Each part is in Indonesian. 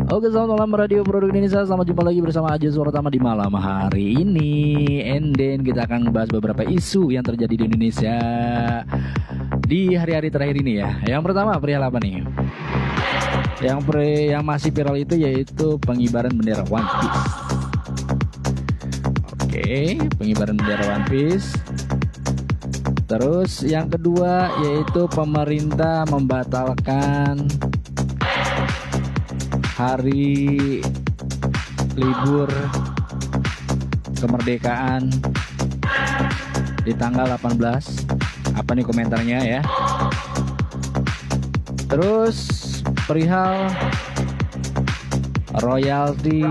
Oke, selamat malam Radio Produk Indonesia. Selamat jumpa lagi bersama Aja Suara Tama di malam hari ini. And then kita akan membahas beberapa isu yang terjadi di Indonesia di hari-hari terakhir ini ya. Yang pertama perihal apa nih? Yang masih viral itu yaitu pengibaran bendera One Piece. Oke, pengibaran bendera One Piece. Terus yang kedua yaitu pemerintah membatalkan hari libur kemerdekaan di tanggal 18. Apa nih komentarnya ya? Terus perihal royalti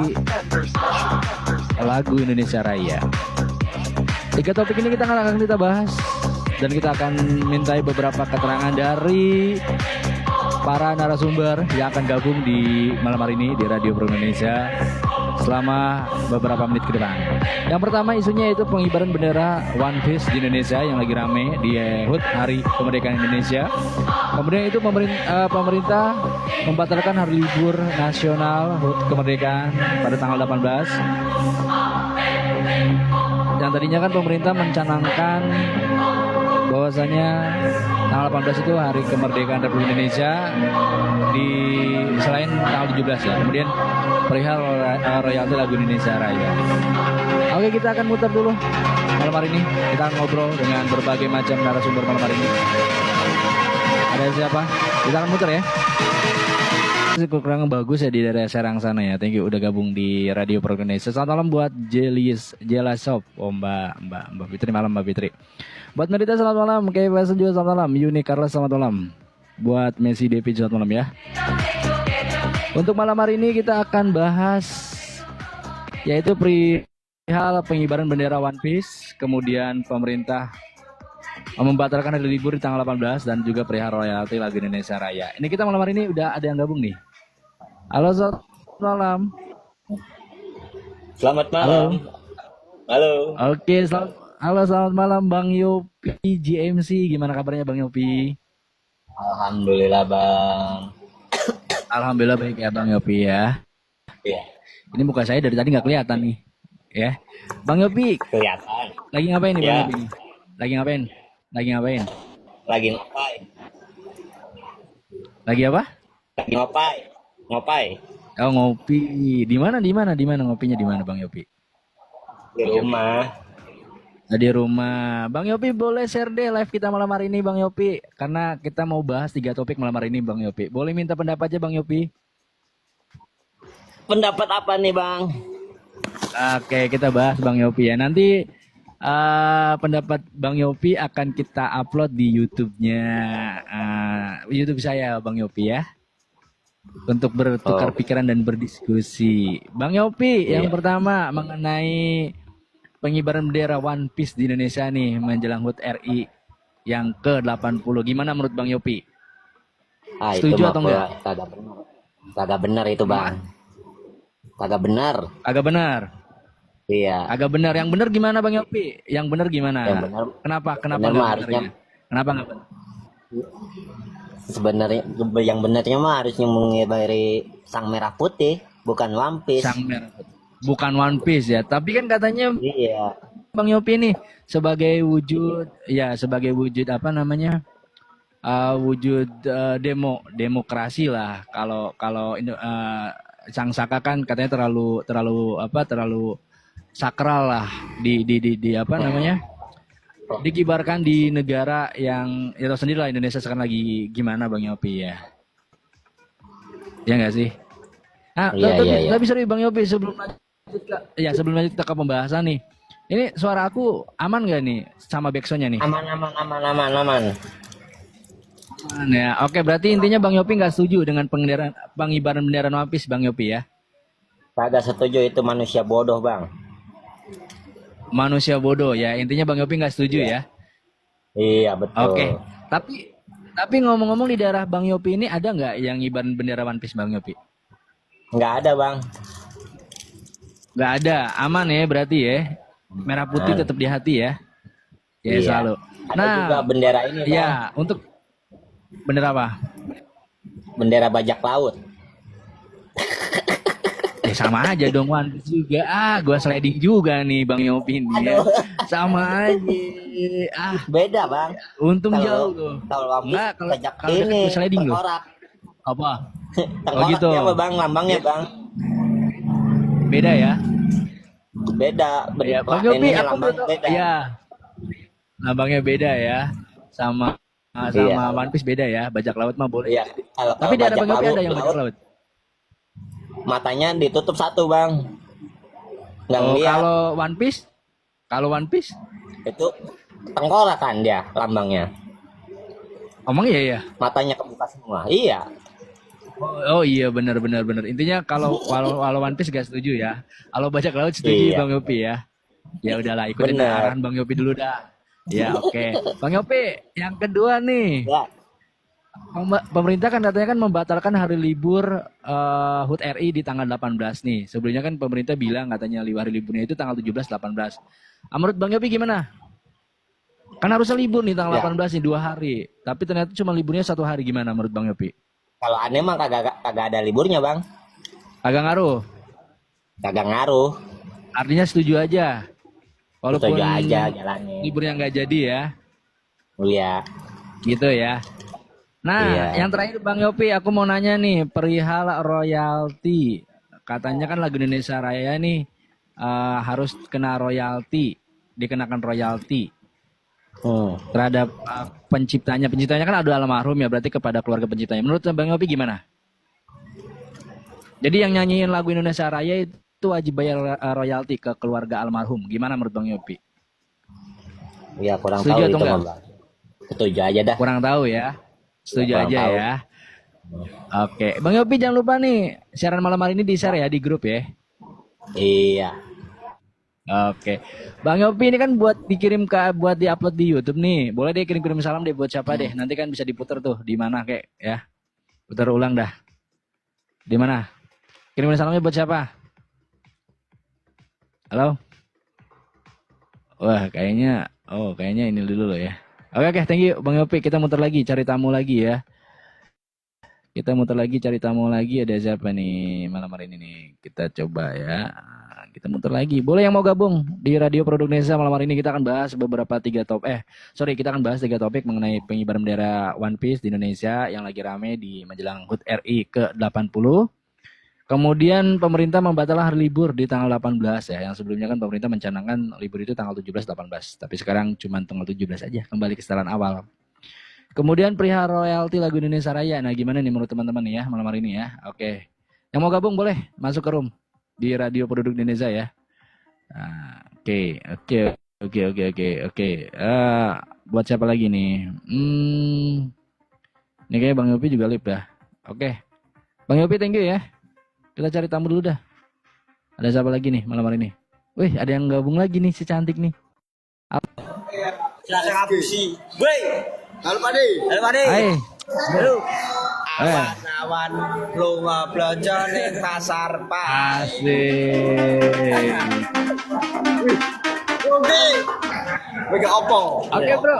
lagu Indonesia Raya. 3 topik ini akan kita bahas dan kita akan mintai beberapa keterangan dari para narasumber yang akan gabung di malam hari ini di Radio Pro Indonesia selama beberapa menit ke depan. Yang pertama isunya itu pengibaran bendera One Piece di Indonesia yang lagi rame di HUT Hari Kemerdekaan Indonesia. Kemudian itu pemerintah membatalkan hari libur nasional HUT Kemerdekaan pada tanggal 18. Yang tadinya kan pemerintah mencanangkan bahwasanya tanggal 18 itu hari kemerdekaan Republik Indonesia di selain tanggal 17 ya. Kemudian perihal royalti lagu Indonesia Raya. Oke, kita akan muter dulu malam hari ini. Kita akan ngobrol dengan berbagai macam narasumber malam hari ini. Ada siapa? Kita akan muter ya. Kurang bagus ya di daerah Serang sana ya. Thank you udah gabung di Radio Pro Indonesia. Selamat malam buat Jelasop. Oh Mbak Fitri, malam Mbak Fitri. Buat Merita selamat malam, Kevin juga selamat malam, Yuni Carlos selamat malam. Buat Messi Devi selamat malam ya. Untuk malam hari ini kita akan bahas yaitu perihal pengibaran bendera One Piece, kemudian pemerintah membatalkan hari libur di tanggal 18 dan juga perihal royalti lagu Indonesia Raya. Ini kita malam hari ini udah ada yang gabung nih. Halo, selamat malam. Selamat malam. Halo. Oke, selamat malam Bang Yopi GMC. Gimana kabarnya Bang Yopi? Alhamdulillah Bang. Alhamdulillah baik ya Bang Yopi ya. Iya. Ini muka saya dari tadi nggak kelihatan nih. Ya. Bang Yopi. Kelihatan. Lagi ngapain nih ya. Bang Yopi? Lagi ngapain? Lagi ngapain? Lagi ngopai. Lagi apa? Lagi ngopai. Ngopai. Oh, ngopi. Di mana ngopinya di mana Bang Yopi? Di rumah. Di rumah. Bang Yopi boleh share deh live kita malam hari ini Bang Yopi. Karena kita mau bahas 3 topik malam hari ini Bang Yopi. Boleh minta pendapat aja Bang Yopi? Pendapat apa nih Bang? Oke, kita bahas Bang Yopi ya. Nanti pendapat Bang Yopi akan kita upload di YouTube-nya YouTube saya Bang Yopi ya. Untuk bertukar pikiran dan berdiskusi. Bang Yopi, yang pertama mengenai pengibaran bendera One Piece di Indonesia nih menjelang HUT RI yang ke-80. Gimana menurut Bang Yopi? Setuju atau enggak? Kagak benar itu Bang. Kagak benar. Agak benar. Iya. Agak benar. Yang benar gimana Bang Yopi? Yang benar gimana? Yang benar. Kenapa Benar enggak harusnya. Kenapa enggak benar? Sebenarnya yang benarnya mah harusnya mengibari sang merah putih, bukan One Piece. Sang merah putih. Bukan One Piece ya. Tapi kan katanya Iya. Bang Yopi nih sebagai wujud apa namanya? Wujud demokrasi lah. Kalau Sang Saka kan katanya terlalu sakral lah di apa namanya? Dikibarkan di negara yang ya tahu sendiri lah Indonesia sekarang lagi gimana Bang Yopi ya. Ya enggak sih? Iya. Tapi sorry Bang Yopi sebelum lanjut ke pembahasan nih. Ini suara aku aman nggak nih sama backsoundnya nih? Aman. Ya, oke berarti intinya Bang Yopi nggak setuju dengan pengibaran bendera One Piece Bang Yopi ya? Kagak setuju, itu manusia bodoh Bang. Manusia bodoh ya, intinya Bang Yopi nggak setuju ya? Iya betul. Oke, tapi ngomong-ngomong di daerah Bang Yopi ini ada nggak yang ngibarin bendera One Piece Bang Yopi? Nggak ada Bang. Nggak ada, aman ya berarti ya? Merah putih tetap di hati ya? Ya Iya. selalu. Ada juga bendera ini Bang. Ya untuk bendera apa? Bendera bajak laut. sama aja dong One Piece juga. Gua sliding juga nih Bang Yopi nih ya. Sama aja. Beda bang. Untung Kalau jauh tuh. kalau One Piece Enggak, kalau bajak dekat ini gua sliding loh. tengkorak. Apa? Tengkoraknya gitu. apa bang? Lambangnya bang. Beda ya? Beda. Ya, Bang Yopi, aku lambang betul. beda. Ya, lambangnya beda ya. Sama Iya. One Piece beda ya. Bajak laut mah boleh. Iya. Tapi di ada bajak Bang Yopi ada yang laut, bajak laut. matanya ditutup satu bang. Nggak Oh, ngeliat. kalau One Piece, Itu tengkorak kan dia lambangnya. omong iya ya. Matanya kebuka semua. Iya. Oh iya benar. Intinya kalau One Piece gak setuju ya. Kalau bajak laut setuju Iya. Bang Yopi ya. Ya udahlah ikutin Benar. arahan Bang Yopi dulu dah. Ya oke. Bang Yopi, yang kedua nih. Ya. Pemerintah kan katanya kan membatalkan hari libur HUT RI di tanggal 18 nih. Sebelumnya kan pemerintah bilang katanya hari liburnya itu tanggal 17 18. Menurut Bang Yopi gimana? Kan harusnya libur nih tanggal Ya. 18 nih 2 hari. Tapi ternyata cuma liburnya 1 hari, gimana menurut Bang Yopi? Kalau aneh mah kagak ada liburnya bang. Agak ngaruh. Kagak ngaruh. Artinya setuju aja. Walaupun Setuju aja jalannya. liburnya nggak jadi ya. Iya. Gitu ya. Nah, Iya. yang terakhir Bang Yopi, aku mau nanya nih perihal royalti. Katanya kan lagu Indonesia Raya nih harus kena royalti, dikenakan royalti terhadap penciptanya. Penciptanya kan ada almarhum ya, berarti kepada keluarga penciptanya. Menurut Bang Yopi gimana? Jadi yang nyanyiin lagu Indonesia Raya itu wajib bayar royalti ke keluarga almarhum. Gimana menurut Bang Yopi? Ya kurang Setuju tahu atau itu enggak? mah bang. Setuju aja dah. Kurang tahu ya. Setuju Kurang aja tahu. ya. Oke, Bang Yopi jangan lupa nih siaran malam hari ini di-share ya di grup ya. Iya. Oke, Bang Yopi ini kan buat diupload di YouTube nih. Boleh deh kirim salam deh buat siapa deh. Nanti kan bisa diputar tuh di mana kek ya. Putar ulang dah. Di mana? Kirim salamnya buat siapa? Halo? Wah, kayaknya ini dulu loh ya. Oke, thank you Bang Yopi. Kita muter lagi cari tamu lagi ya. Kita muter lagi cari tamu lagi, ada siapa nih malam hari ini nih. Kita coba ya. Kita muter lagi. Boleh yang mau gabung di Radio Produk Indonesia malam hari ini, kita akan bahas kita akan bahas 3 topik mengenai pengibaran bendera One Piece di Indonesia yang lagi rame di menjelang HUT RI ke-80. Kemudian pemerintah membatalkan hari libur di tanggal 18 ya. Yang sebelumnya kan pemerintah mencanangkan libur itu tanggal 17 18. Tapi sekarang cuma tanggal 17 aja, kembali ke setelan awal. Kemudian perihal royalti lagu Indonesia Raya. Nah, gimana nih menurut teman-teman nih ya malam hari ini ya? Oke. Yang mau gabung boleh masuk ke room di Radio Produk Indonesia ya. Nah, oke. Buat siapa lagi nih? Ini kayaknya Bang Yopi juga lip dah. Oke. Bang Yopi thank you ya. Kita cari tamu dulu dah. Ada siapa lagi nih malam hari ini? Wih, ada yang gabung lagi nih si cantik nih. Silakan ngapusi. Woi. Halo Pade. Hai. Halo. Eh. Awan lunga belanja ning pasar Pak. Asik. Oke. Mega opo? Oke, Bro.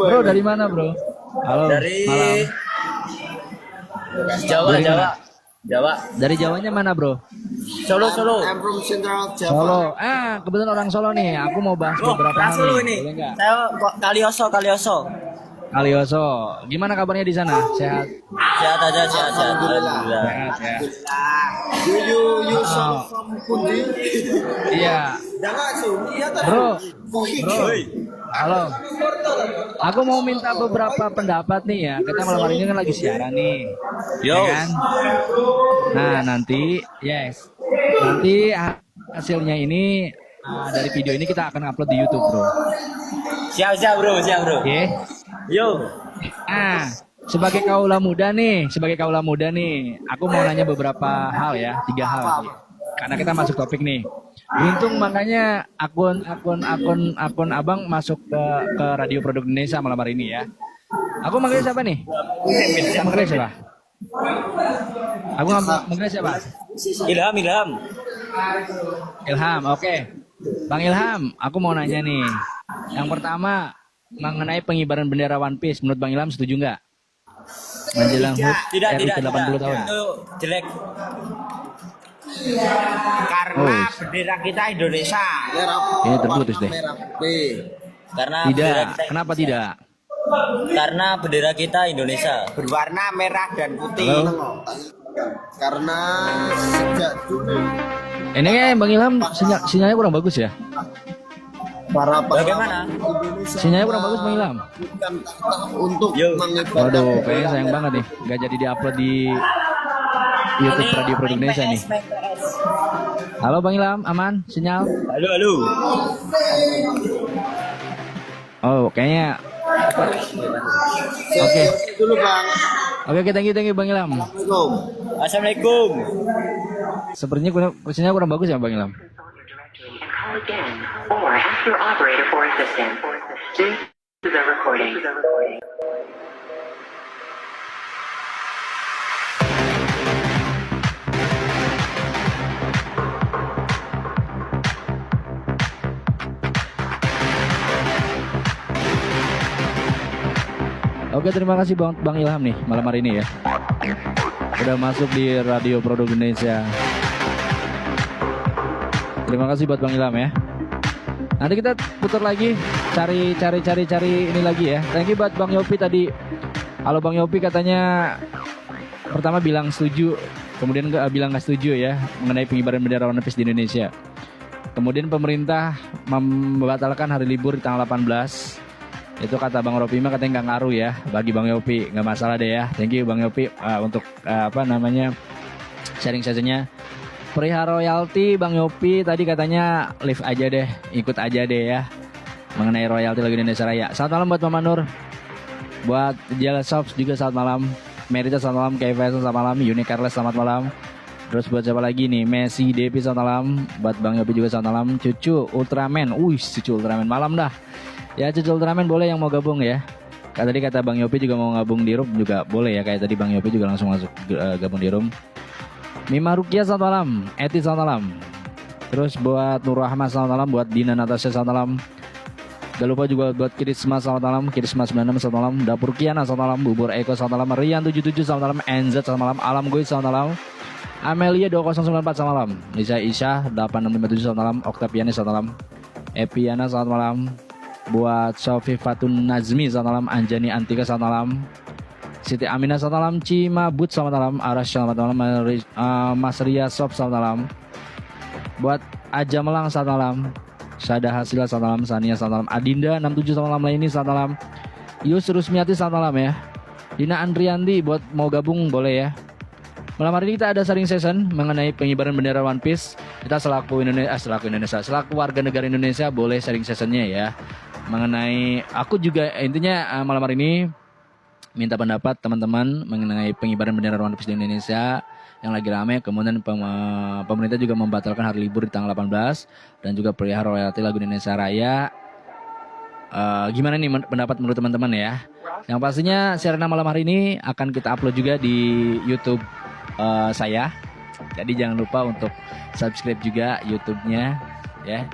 Bro dari mana, Bro? Halo. Dari malam. Jawa, Dari Jawa. mana? Jawa. Dari Jawanya mana, Bro? Solo, Solo. I'm from Central Java. Solo. Kebetulan orang Solo nih. Aku mau bahas beberapa hal Solo nih. ini. Boleh nggak? Saya Kalioso. Kalioso. Gimana kabarnya di sana? Sehat? Sehat aja, sehat. Alhamdulillah. Sehat ya. Do you from Pundi? Iya. Jangan sih, iya tadi. Bro. Bro. Halo. Aku mau minta beberapa pendapat nih ya. Kita malam hari ini kan lagi siaran nih. Yo. Ya kan? Nah, nanti hasilnya ini dari video ini kita akan upload di YouTube, Bro. Siap, Bro. Oke. Yo. Sebagai kaula muda nih, aku mau nanya beberapa hal ya, 3 hal. Karena kita masuk topik nih. Beruntung makanya akun Abang masuk ke Radio Produk Indonesia malam hari ini ya. Aku manggil siapa nih? Manggil siapa? Aku manggil siapa? Ilham, oke. Bang Ilham, aku mau nanya nih. Yang pertama mengenai pengibaran bendera One Piece, menurut Bang Ilham setuju nggak? Menjelang HUT RI ke 80 tahun. Itu jelek. Karena bendera kita Indonesia. Merah. Ini terputus deh. Merah putih. Karena bendera Tidak. kita, Kenapa tidak? karena bendera kita Indonesia berwarna merah dan putih. Halo? Karena sejak dulu Ini kayak Bang Ilham sinyalnya kurang bagus ya. para pahlawan Bagaimana? Indonesia Sinyalnya kurang bagus Bang Ilham. bukan tahta untuk Yo. mengibarkan Waduh, kayaknya sayang banget nih, nggak jadi diupload di YouTube Radio Produk Indonesia nih. Halo Bang Ilham, aman? Sinyal? Halo, halo. Oh, kayaknya. Oke, dulu Bang. oke, thank you Bang Ilham. Assalamualaikum. Assalamualaikum. Sepertinya sinyal kurang bagus ya Bang Ilham. And call again or ask your operator for assistance. Due to the recording. Oke, terima kasih Bang Ilham nih malam hari ini ya. Udah masuk di Radio Produk Indonesia. Terima kasih buat Bang Ilham ya. Nanti kita putar lagi, cari ini lagi ya. Thank you buat Bang Yopi tadi. Halo Bang Yopi, katanya pertama bilang setuju, kemudian bilang nggak setuju ya mengenai pengibaran bendera One Piece di Indonesia. Kemudian pemerintah membatalkan hari libur di tanggal 18. Itu kata Bang Ropi mah katanya nggak ngaruh ya bagi Bang Yopi, nggak masalah deh ya. Thank you Bang Yopi untuk sharing sessionnya. Perihal royalti Bang Yopi tadi katanya live aja deh, ikut aja deh ya mengenai royalti lagu Indonesia Raya. Selamat malam buat Mama Nur, buat Jala Shops juga selamat malam, Merita selamat malam, KFS selamat malam, Uni Carles selamat malam. Terus buat siapa lagi nih, Messi Depi selamat malam, buat Bang Yopi juga selamat malam. Cucu Ultraman, Cucu Ultraman malam dah. Ya Cucu Ultraman boleh yang mau gabung ya. Tadi kata Bang Yopi juga mau gabung di room juga boleh ya. Kayak tadi Bang Yopi juga langsung masuk gabung di room. Mima Rukia selamat malam, Eti selamat malam. Terus buat Nur Rahmat selamat malam, buat Dina Natasha selamat malam. Gak lupa juga buat Kirisma selamat malam, Kirisma 96 selamat malam, Dapur Kiana selamat malam, Bubur Eko selamat malam, Rian 77 selamat malam, NZ selamat malam, Alam Gue selamat malam, Amelia 2094 selamat malam, Lisa Isya 8657 selamat malam, Oktaviani selamat malam, Epiana selamat malam. Buat Sofi Fatun Nazmi selamat malam, Anjani Antika selamat malam, Siti Aminah selamat malam, Cimabut selamat malam, Aras selamat malam, Mas Ria Sob selamat malam. Buat Aja Melang selamat malam, Syada Hasila selamat malam, Sania selamat malam, Adinda 67 selamat malam, Laini selamat malam, Yus Rusmiati selamat malam ya. Dina Andrianti buat mau gabung boleh ya. Malam hari ini kita ada sharing session mengenai pengibaran bendera One Piece. Kita selaku warga negara Indonesia boleh sharing sessionnya ya. Mengenai aku juga intinya malam hari ini minta pendapat teman-teman mengenai pengibaran bendera One Piece di Indonesia yang lagi rame. Kemudian pemerintah juga membatalkan hari libur di tanggal 18 dan juga perihal royalti lagu Indonesia Raya. Gimana nih pendapat menurut teman-teman ya? Yang pastinya siaran malam hari ini akan kita upload juga di YouTube saya. Jadi jangan lupa untuk subscribe juga YouTube-nya ya.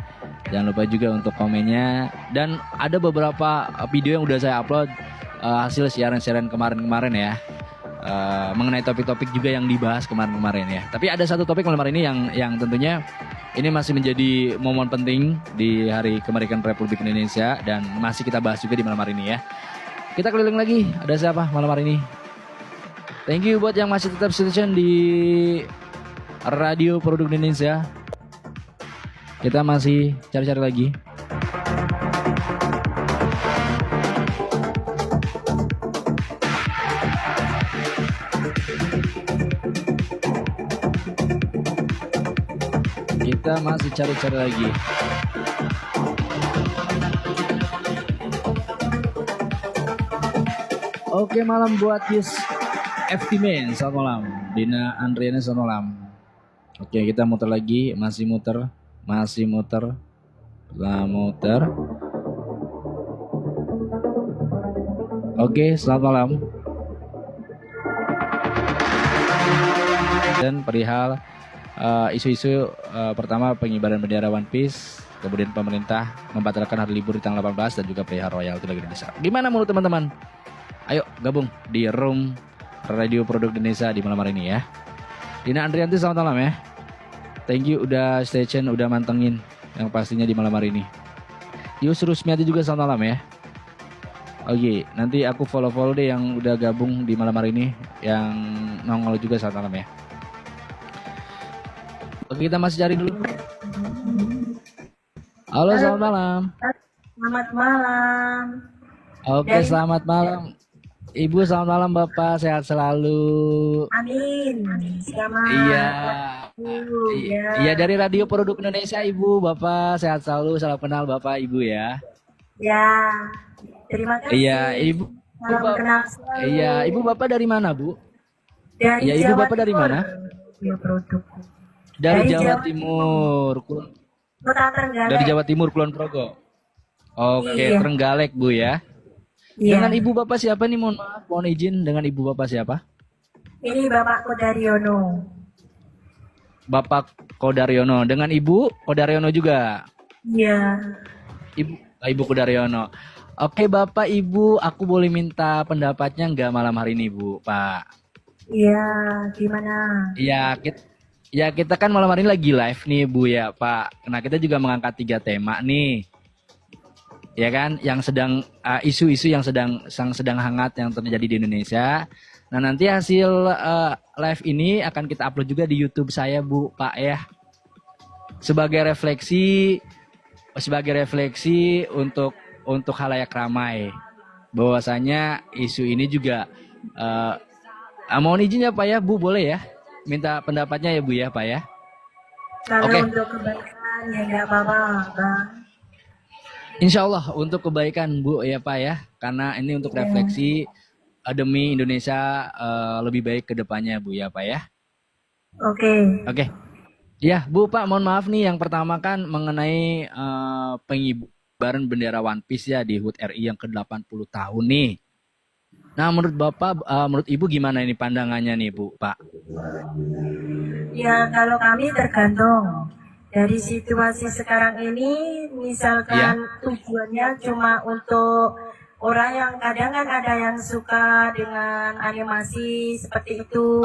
Jangan lupa juga untuk komennya. Dan ada beberapa video yang udah saya upload hasil siaran-siaran kemarin-kemarin ya. Mengenai topik-topik juga yang dibahas kemarin-kemarin ya. Tapi ada satu topik malam hari ini yang tentunya ini masih menjadi momen penting di Hari Kemerdekaan Republik Indonesia dan masih kita bahas juga di malam hari ini ya. Kita keliling lagi, ada siapa malam hari ini? Thank you buat yang masih tetap station di Radio Produk Indonesia. Kita masih cari-cari lagi. Kita masih cari-cari lagi. Oke, malam buat Yus FT Man, selamat malam. Dina Andriana, selamat malam. Oke, kita muter lagi, masih muter. Oke, selamat malam. Dan perihal isu-isu pertama pengibaran bendera One Piece, kemudian pemerintah membatalkan hari libur di tanggal 18 dan juga perihal royalti lagu Indonesia. Gimana menurut teman-teman? Ayo gabung di room Radio Produk Indonesia di malam hari ini ya. Dina Andrianti selamat malam ya. Thank you udah stay tune, udah mantengin yang pastinya di malam hari ini. Yus Rusmiati juga selamat malam ya. Oke, nanti aku follow deh yang udah gabung di malam hari ini, yang nongol juga selamat malam ya. Oke, kita masih cari dulu. Halo, selamat malam. Selamat malam. Oke, selamat malam. Ibu selamat malam, Bapak sehat selalu. Amin. Selamat. Iya. Iya. Iya, dari Radio Produk Indonesia, Ibu. Bapak sehat selalu. Salam kenal Bapak Ibu ya. Ya. Terima kasih. Iya, Ibu. Salam kenal selalu. Iya, Ibu Bapak dari mana, Bu? Dari Iya, Ibu Jawa Bapak dari Timur. mana? Ya, produk. Dari Dari Jawa Jawa Timur. Kota Trenggalek. Dari Jawa Timur, Kulon Progo. Oke, Iya. Trenggalek, Bu ya. Iya. Dengan Ibu Bapak siapa nih? Mohon maaf, mohon izin, dengan Ibu Bapak siapa? Ini Bapak Kodaryono. Bapak Kodaryono. Dengan Ibu Kodaryono juga. Iya. Ibu Kodaryono. Oke, Bapak Ibu, aku boleh minta pendapatnya nggak malam hari ini, Bu, Pak? Iya. Gimana? Ya kita kan malam hari ini lagi live nih, Bu ya, Pak. Nah, kita juga mengangkat 3 tema nih. Ya kan, yang sedang isu-isu yang sedang hangat yang terjadi di Indonesia. Nah, nanti hasil live ini akan kita upload juga di YouTube saya, Bu, Pak ya. Sebagai refleksi untuk khalayak ramai. Bahwasanya isu ini juga mohon izin ya, Pak ya, Bu, boleh ya? Minta pendapatnya ya, Bu ya, Pak ya. Kalau Oke. untuk kebaikan ya nggak apa-apa, Bang. Insya Allah untuk kebaikan, Bu ya, Pak ya, karena ini untuk refleksi demi Indonesia lebih baik ke depannya, Bu ya, Pak ya. Oke. Ya, Bu, Pak, mohon maaf nih, yang pertama kan mengenai pengibaran bendera One Piece ya di HUT RI yang ke-80 tahun nih. Nah, menurut Bapak, menurut Ibu gimana ini pandangannya nih, Bu, Pak? Ya, kalau kami tergantung dari situasi sekarang ini, misalkan tujuannya cuma untuk orang yang kadang kan ada yang suka dengan animasi seperti itu.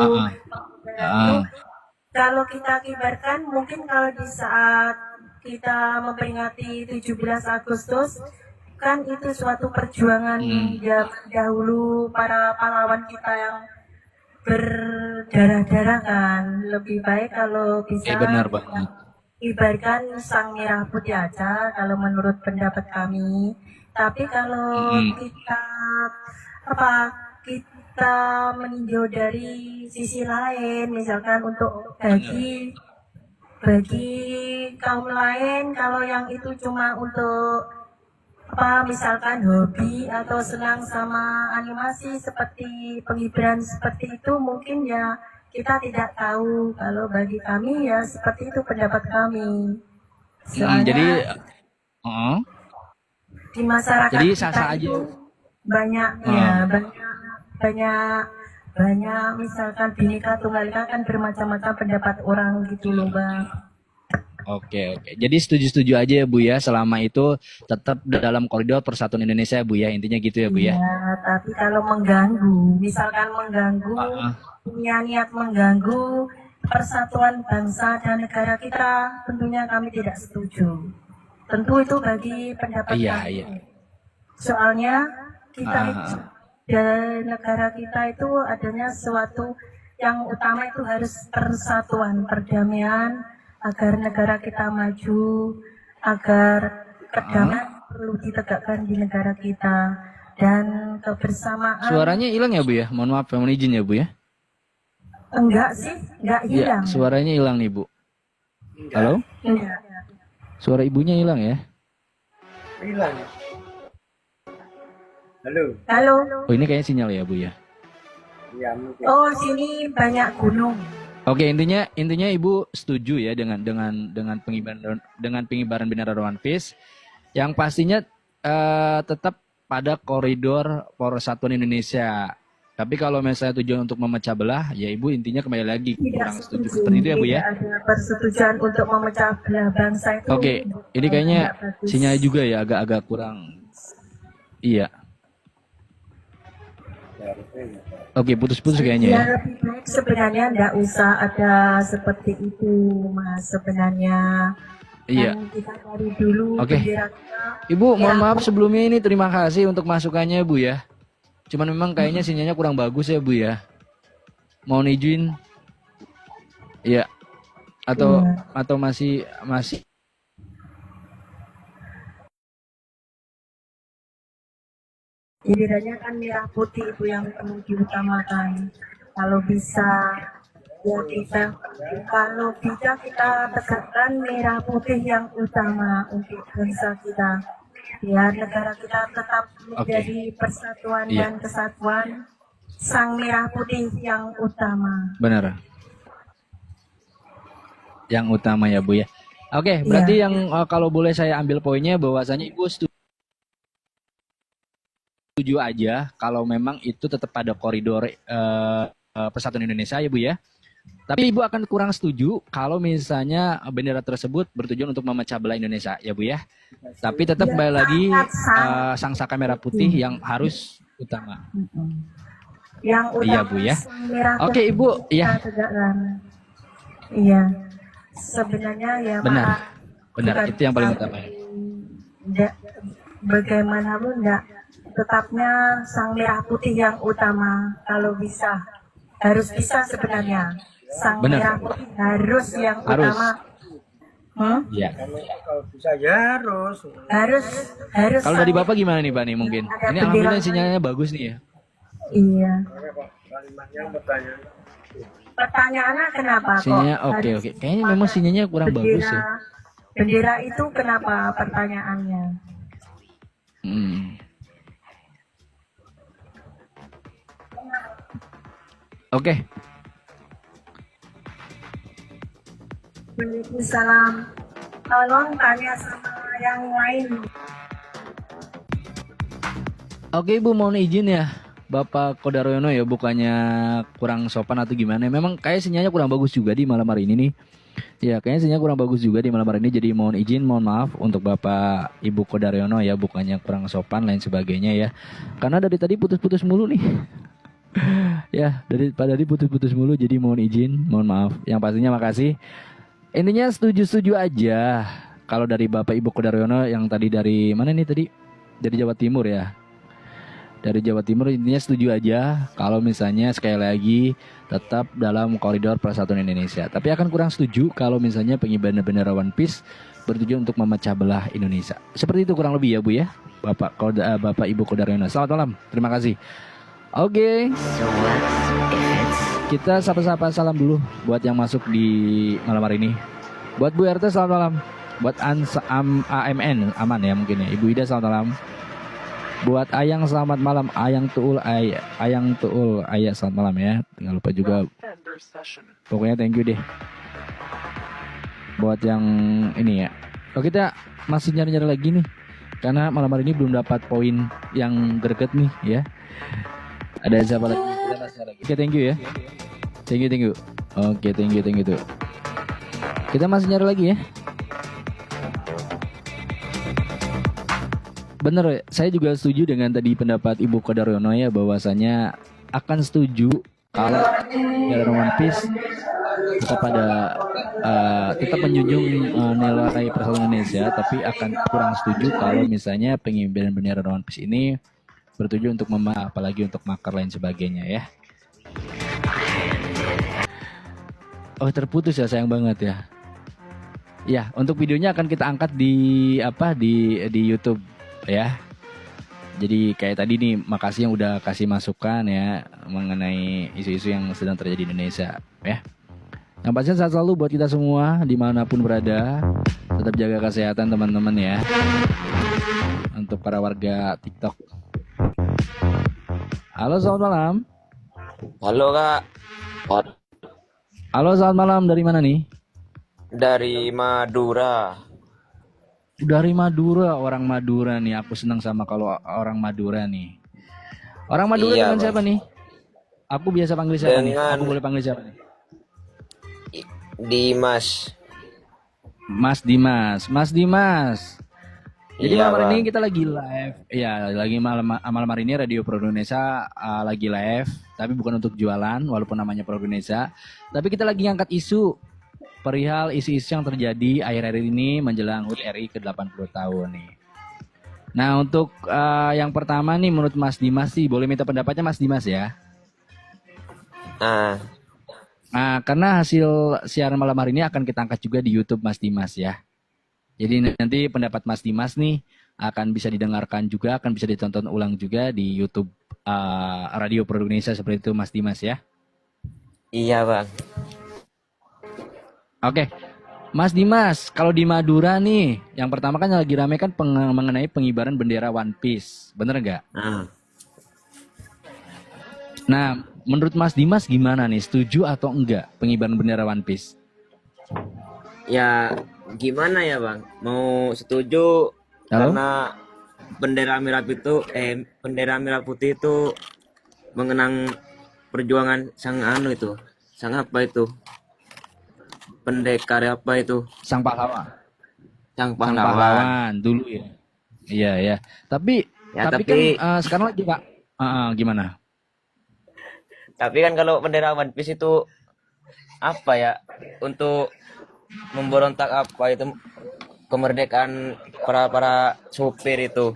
Kalau kita kibarkan, mungkin kalau di saat kita memperingati 17 Agustus, kan itu suatu perjuangan dahulu para pahlawan kita yang berdarah-darah kan. Lebih baik kalau bisa Benar banget. ibaratkan sang merah putih aja kalau menurut pendapat kami. Tapi kalau kita meninjau dari sisi lain, misalkan untuk bagi kaum lain, kalau yang itu cuma untuk misalkan hobi atau senang sama animasi seperti penghiburan seperti itu, mungkin ya kita tidak tahu. Kalau bagi kami ya seperti itu pendapat kami. Soalnya Jadi di masyarakat jadi kita sah-sah aja. itu banyak banyak misalkan Bhinneka Tunggal Ika kan bermacam-macam pendapat orang gitu loh, Bang. Oke. Jadi setuju-setuju aja ya, Bu ya, selama itu tetap dalam koridor persatuan Indonesia, Bu ya, intinya gitu ya, Bu ya. Ya, tapi kalau mengganggu, misalkan punya niat mengganggu persatuan bangsa dan negara kita, tentunya kami tidak setuju. Tentu itu bagi pendapat kami. Iya. Soalnya kita dan negara kita itu adanya sesuatu yang utama itu harus persatuan, perdamaian, agar negara kita maju, agar kedamaian perlu ditegakkan di negara kita dan kebersamaan. Suaranya hilang ya, Bu ya? Mohon maaf, mohon izin ya, Bu ya. Enggak sih, enggak hilang. Ya, suaranya hilang nih, Bu. Halo? Enggak. Suara ibunya hilang ya? Hilang. Halo. Halo. Oh, ini kayaknya sinyal ya, Bu ya. Iya, mungkin. Oh, sini banyak gunung. Oke, intinya Ibu setuju ya dengan pengibaran bendera One Piece yang pastinya tetap pada koridor persatuan Indonesia. Tapi kalau misalnya tujuan untuk memecah belah, ya Ibu intinya kembali lagi kurang setuju seperti itu ya, Bu ya. Tidak ada persetujuan untuk memecah belah bangsa itu. Oke, ini kayaknya tidak bagus. sinyal juga ya agak kurang. Iya. Oke, putus-putus kayaknya ya. Ya lebih baik sebenarnya nggak usah ada seperti itu Mas sebenarnya. Iya. Kan kita dari dulu Oke. bendera kita. Ibu, mohon merah maaf putih. sebelumnya ini terima kasih untuk masukannya Bu ya. Cuman memang kayaknya sinyalnya kurang bagus ya Bu ya. Mohon izin. Iya. Atau Iya. atau masih Benderanya kan merah putih itu yang perlu diutamakan. Kalau bisa ya kita kalau bisa kita tegakkan merah putih yang utama untuk bangsa kita. Biar negara kita tetap menjadi persatuan Iya. dan kesatuan. Sang merah putih yang utama. benar. Yang utama ya Bu ya. Oke, berarti yang kalau boleh saya ambil poinnya bahwasanya Ibu setuju aja kalau memang itu tetap pada koridor Persatuan Indonesia ya Bu ya. Tapi Ibu akan kurang setuju kalau misalnya bendera tersebut bertujuan untuk memecah belah Indonesia ya Bu ya. Tapi tetap kembali lagi sang saka merah putih yang harus utama. Yang utama Iya, Bu, ya. sang merah Oke, putih Ibu, kita iya. tegakkan. Iya. Sebenarnya ya Benar. maaf, Benar, bukan itu yang paling tapi utama. bagaimanapun enggak tetapnya sang merah putih yang utama kalau bisa harus bisa sebenarnya sang Benar. merah putih harus yang Harus. utama. Iya. Harus Kalau dari Bapak gimana nih Pak nih mungkin? Ada Ini alhamdulillah bendera. sinyalnya bagus nih ya. iya. Pertanyaannya kenapa kok? Sinyalnya oke harus oke. Kayaknya memang sinyalnya kurang bagus ya. Bendera itu kenapa pertanyaannya? Hmm. Oke. Waalaikumsalam. Tolong tanya sama yang lain. Oke Ibu mohon izin ya. Bapak Kodaryono ya bukannya kurang sopan atau gimana. Memang kayak sinyalnya kurang bagus juga di malam hari ini nih. Ya kayaknya sinyalnya kurang bagus juga di malam hari ini. Jadi mohon izin, mohon maaf untuk Bapak Ibu Kodaryono ya. Bukannya kurang sopan lain sebagainya ya. Karena dari tadi putus-putus mulu nih. Ya dari tadi putus-putus mulu. Jadi mohon izin, mohon maaf. Yang pastinya makasih. Intinya setuju-setuju aja. Kalau dari Bapak Ibu Kodaryono yang tadi dari mana nih tadi? Dari Jawa Timur ya. Dari Jawa Timur intinya setuju aja kalau misalnya sekali lagi tetap dalam koridor Persatuan Indonesia. Tapi akan kurang setuju kalau misalnya pengibaran bendera One Piece bertujuan untuk memecah belah Indonesia. Seperti itu kurang lebih ya Bu ya. Bapak Ibu Kodaryono. Selamat malam. Terima kasih. Oke. Kita sapa-sapa salam dulu buat yang masuk di malam hari ini. Buat Bu RT selamat malam. Buat AMN aman ya mungkin ya. Ibu Ida selamat malam. Buat Ayang selamat malam. Ayang Tuul Ayah selamat malam ya. Jangan lupa juga. Pokoknya thank you deh. Buat yang ini ya. Oh kita masih nyari-nyari lagi nih. Karena malam hari ini belum dapat poin yang greget nih ya. Ada siapa lagi? Kita masih nyari lagi. Oke thank you ya. Thank you. Oke thank you tuh. Kita masih nyari lagi ya. Bener, saya juga setuju dengan tadi pendapat Ibu Kodaryono ya bahwasanya akan setuju kalau dalam One Piece tetap tetap menjunjung nilai persatuan Indonesia, tapi akan kurang setuju kalau misalnya pengibaran bendera One Piece ini bertujuan untuk apalagi untuk makar lain sebagainya ya. Oh terputus ya sayang banget ya. Ya untuk videonya akan kita angkat di YouTube ya. Jadi kayak tadi nih makasih yang udah kasih masukan ya mengenai isu-isu yang sedang terjadi di Indonesia ya. Yang pasti sehat selalu buat kita semua dimanapun berada. Tetap jaga kesehatan teman-teman ya. Untuk para warga TikTok. Halo selamat malam. Halo Kak. Halo selamat malam, dari mana nih? Dari Madura. Dari Madura, orang Madura nih. Aku senang sama kalau orang Madura nih. Orang Madura Iya, dengan Bang. siapa nih? Aku biasa panggil siapa nih? Dengan- Aku boleh panggil siapa nih? Dimas. Mas Dimas. Mas Dimas. Jadi Iya, malam hari ini Bang. kita lagi live. Ya, lagi malam hari ini Radio Pro Indonesia lagi live, tapi bukan untuk jualan walaupun namanya Pro Indonesia. Tapi kita lagi ngangkat isu perihal isu-isu yang terjadi akhir-akhir ini menjelang HUT RI ke-80 tahun nih. Nah, untuk yang pertama nih menurut Mas Dimas sih, boleh minta pendapatnya Mas Dimas ya. Ah, Nah, karena hasil siaran malam hari ini akan kita angkat juga di YouTube Mas Dimas ya. Jadi nanti pendapat Mas Dimas nih akan bisa didengarkan juga, akan bisa ditonton ulang juga di YouTube Radio Pro Indonesia seperti itu Mas Dimas ya. iya, Bang. Oke, Mas Dimas, kalau di Madura nih, yang pertama kan yang lagi rame kan mengenai pengibaran bendera One Piece, bener nggak? Ah. Nah, menurut Mas Dimas gimana nih, setuju atau enggak pengibaran bendera One Piece? Ya gimana ya Bang? Mau setuju Halo? karena bendera merah putih itu mengenang perjuangan sang apa itu? Pendekar apa itu? Sang pahlawan. Sang Sang pahlawan. pahlawan dulu ya. Iya ya. Tapi Ya, tapi tapi- kan sekarang lagi Pak. Gimana? Tapi kan kalau bendera One Piece itu apa ya? Untuk memberontak apa itu kemerdekaan para supir itu.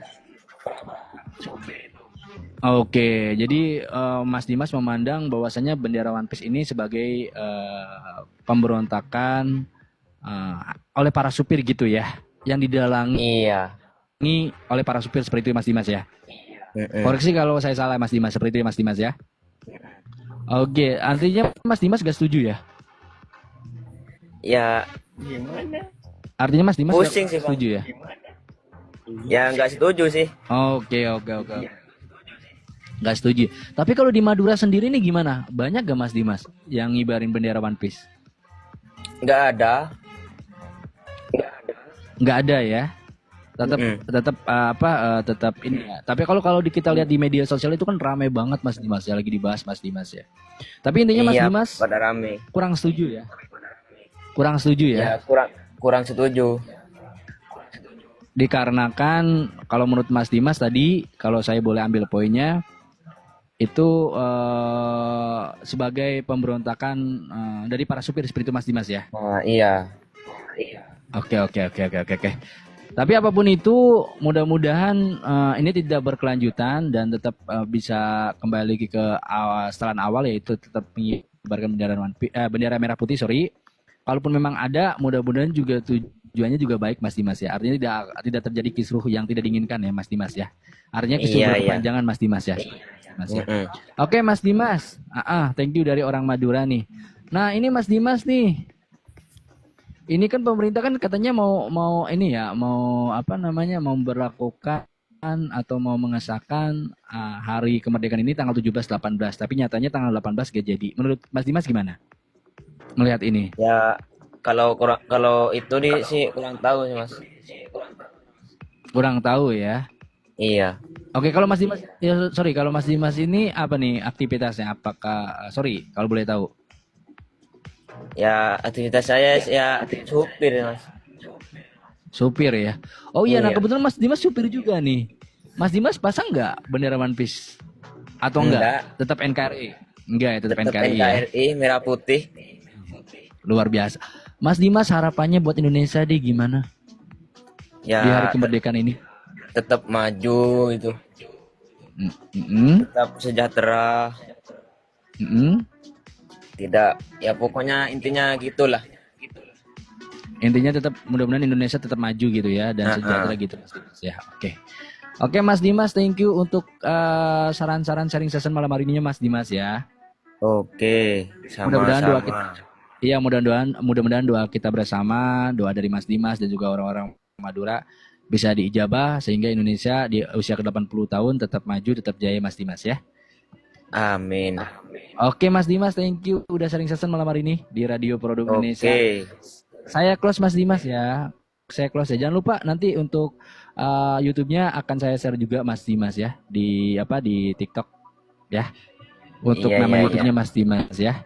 Oke, jadi Mas Dimas memandang bahwasanya bendera One Piece ini sebagai pemberontakan oleh para supir gitu ya, yang didalangi Iya. oleh para supir seperti itu Mas Dimas ya. Mm-mm. Koreksi kalau saya salah Mas Dimas, seperti itu Mas Dimas ya. Oke, artinya Mas Dimas gak setuju ya? Ya, Artinya Mas Dimas Pusing gak sih, Bang. setuju ya? ya nggak setuju sih. Oke. Gak setuju. Tapi kalau di Madura sendiri nih gimana? Banyak gak Mas Dimas yang ngibarin bendera One Piece? Nggak ada. Nggak ada ya. Tetap Mm-mm. tetap ini ya. Tapi kalau kita lihat di media sosial itu kan ramai banget Mas Dimas ya, lagi dibahas Mas Dimas ya. Tapi intinya Mas Iya, Dimas pada rame. kurang setuju ya. Kurang setuju ya. Ya, kurang setuju. Dikarenakan kalau menurut Mas Dimas tadi, kalau saya boleh ambil poinnya, itu sebagai pemberontakan dari para supir seperti itu Mas Dimas ya. Nah, iya. Oke. Tapi apapun itu, mudah-mudahan ini tidak berkelanjutan dan tetap bisa kembali lagi ke setelan awal, yaitu tetap mengibarkan bendera merah putih. Kalaupun memang ada, mudah-mudahan juga tujuannya juga baik Mas Dimas ya. Artinya tidak terjadi kisruh yang tidak diinginkan ya Mas Dimas ya. Artinya kisruh Iya, berkepanjangan Mas Dimas ya. Mas ya. Mm-mm. Oke Mas Dimas, thank you dari orang Madura nih. Nah ini Mas Dimas nih, ini kan pemerintah kan katanya mau ini ya, mau memberlakukan atau mau mengesahkan hari kemerdekaan ini tanggal 17-18, tapi nyatanya tanggal 18 gak jadi. Menurut Mas Dimas gimana melihat ini? Ya, kalau itu sih kurang tahu sih, Mas. Kurang tahu ya. Iya. Oke, kalau Mas Dimas, kalau Mas Dimas ini apa nih aktivitasnya? Apakah, kalau boleh tahu? Ya, aktivitas saya ya supir, Mas. Supir ya. Oh iya, nah Iya. kebetulan Mas Dimas supir juga nih. Mas Dimas pasang nggak bendera One Piece? Atau enggak? Enggak. Tetap NKRI? Enggak ya, tetap Tetap NKRI ya. NKRI merah putih. Luar biasa. Mas Dimas harapannya buat Indonesia deh gimana Ya, di hari kemerdekaan ini? tetap maju itu. Mm-mm. Tetap sejahtera. Mm-mm. Tidak, ya pokoknya intinya gitulah. Intinya tetap mudah-mudahan Indonesia tetap maju gitu ya dan sejahtera gitu Mas Dimas ya. Oke Mas Dimas, thank you untuk saran-saran sharing session malam hari ini Mas Dimas ya. Oke, Mudah-mudahan doa sama-sama. Iya, mudah-mudahan doa kita bersama, doa dari Mas Dimas dan juga orang-orang Madura bisa diijabah sehingga Indonesia di usia ke-80 tahun tetap maju, tetap jaya Mas Dimas ya. Amin. Oke Mas Dimas, thank you udah sharing session malam hari ini di Radio Produk Indonesia. Oke. Saya close Mas Dimas ya. Saya close ya. Jangan lupa nanti untuk YouTube-nya akan saya share juga Mas Dimas ya di TikTok ya. Untuk Iya, nama iya, YouTube-nya Mas Dimas ya.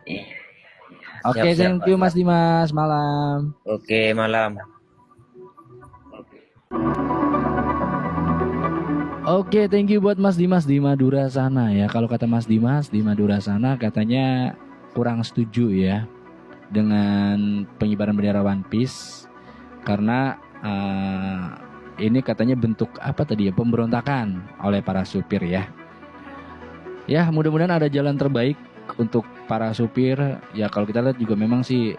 Oke, Siap, siap, thank you Mas Dimas. Malam. Oke, malam. Oke, thank you buat Mas Dimas di Madura sana ya. Kalau kata Mas Dimas di Madura sana katanya kurang setuju ya dengan pengibaran bendera One Piece karena ini katanya bentuk apa tadi ya, pemberontakan oleh para supir ya. Ya, mudah-mudahan ada jalan terbaik untuk para supir. Ya kalau kita lihat juga memang sih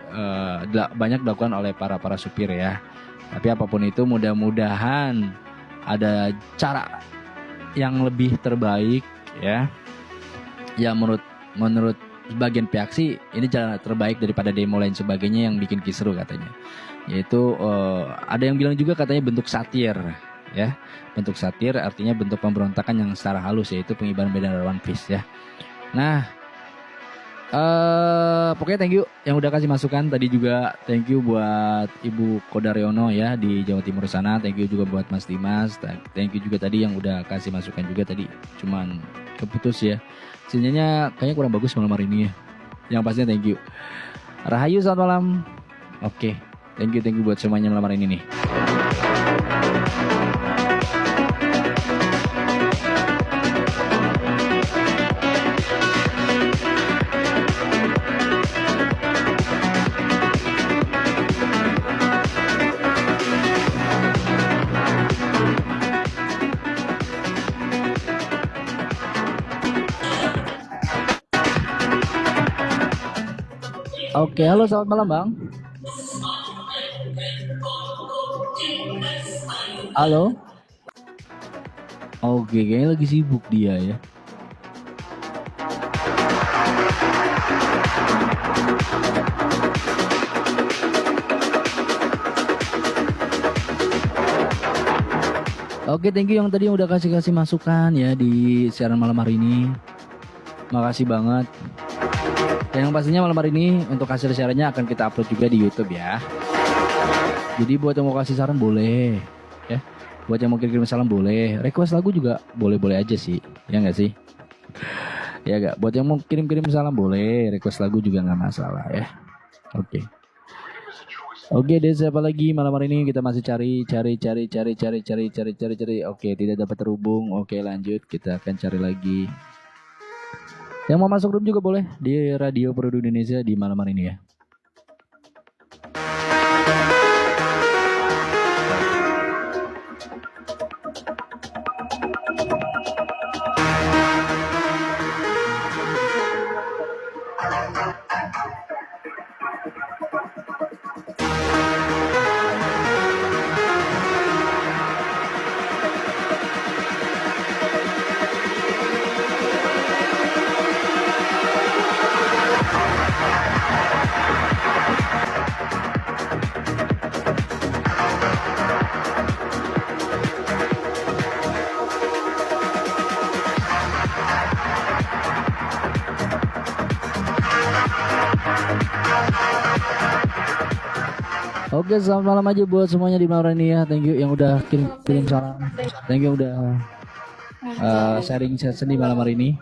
banyak dilakukan oleh para supir ya. Tapi apapun itu mudah-mudahan ada cara yang lebih terbaik ya. Ya menurut sebagian pihak sih ini cara terbaik daripada demo lain sebagainya yang bikin kisruh katanya. Yaitu ada yang bilang juga katanya bentuk satir ya. Bentuk satir artinya bentuk pemberontakan yang secara halus yaitu pengibaran bendera One Piece ya. Nah, pokoknya thank you yang udah kasih masukan. Tadi juga thank you buat Ibu Kodaryono ya di Jawa Timur sana. Thank you juga buat Mas Dimas. Thank you juga tadi yang udah kasih masukan juga tadi. Cuman keputus ya. Sinyalnya kayaknya kurang bagus malam hari ini ya. Yang pastinya thank you. Rahayu selamat malam. Oke, thank you buat semuanya malam hari ini nih. Oke, halo selamat malam Bang. Halo. Oke, kayaknya lagi sibuk dia ya. Oke, thank you yang tadi udah kasih masukan ya di siaran malam hari ini. Makasih banget. Dan yang pastinya malam hari ini untuk hasil siarannya akan kita upload juga di YouTube ya. Jadi buat yang mau kasih saran boleh ya. Buat yang mau kirim salam boleh. Request lagu juga boleh-boleh aja sih. Ya nggak sih? Ya nggak. Buat yang mau kirim salam boleh. Request lagu juga nggak masalah ya. Oke. Oke deh, siapa lagi malam hari ini kita masih cari. Oke, tidak dapat terhubung. Oke, lanjut kita akan cari lagi. Yang mau masuk room juga boleh di Radio Produk Indonesia di malam hari ini ya. Oke, selamat malam aja buat semuanya di malam ini ya. Thank you yang udah kirim salam. Thank you udah sharing session di malam hari ini.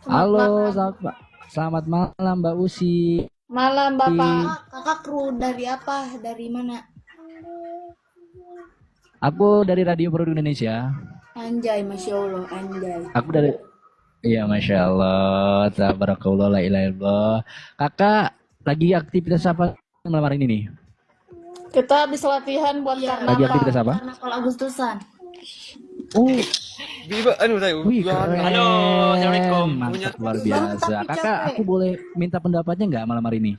Halo, selamat malam Mbak Usi. Malam Bapak. Kakak kru dari apa? Dari mana? Aku dari Radio Produk Indonesia. Anjay, Masya Allah, anjay. Aku dari Iya, Masya Allah. Tabarakallah, la ilaha illallah. Kakak lagi aktivitas apa malam hari ini nih? Kita habis latihan buat Lagi aktivitas apa? Karnaval Agustusan. Oh, wih, Halo, keren. Assalamualaikum. Mantap, luar biasa. Kakak, aku boleh minta pendapatnya nggak malam hari ini?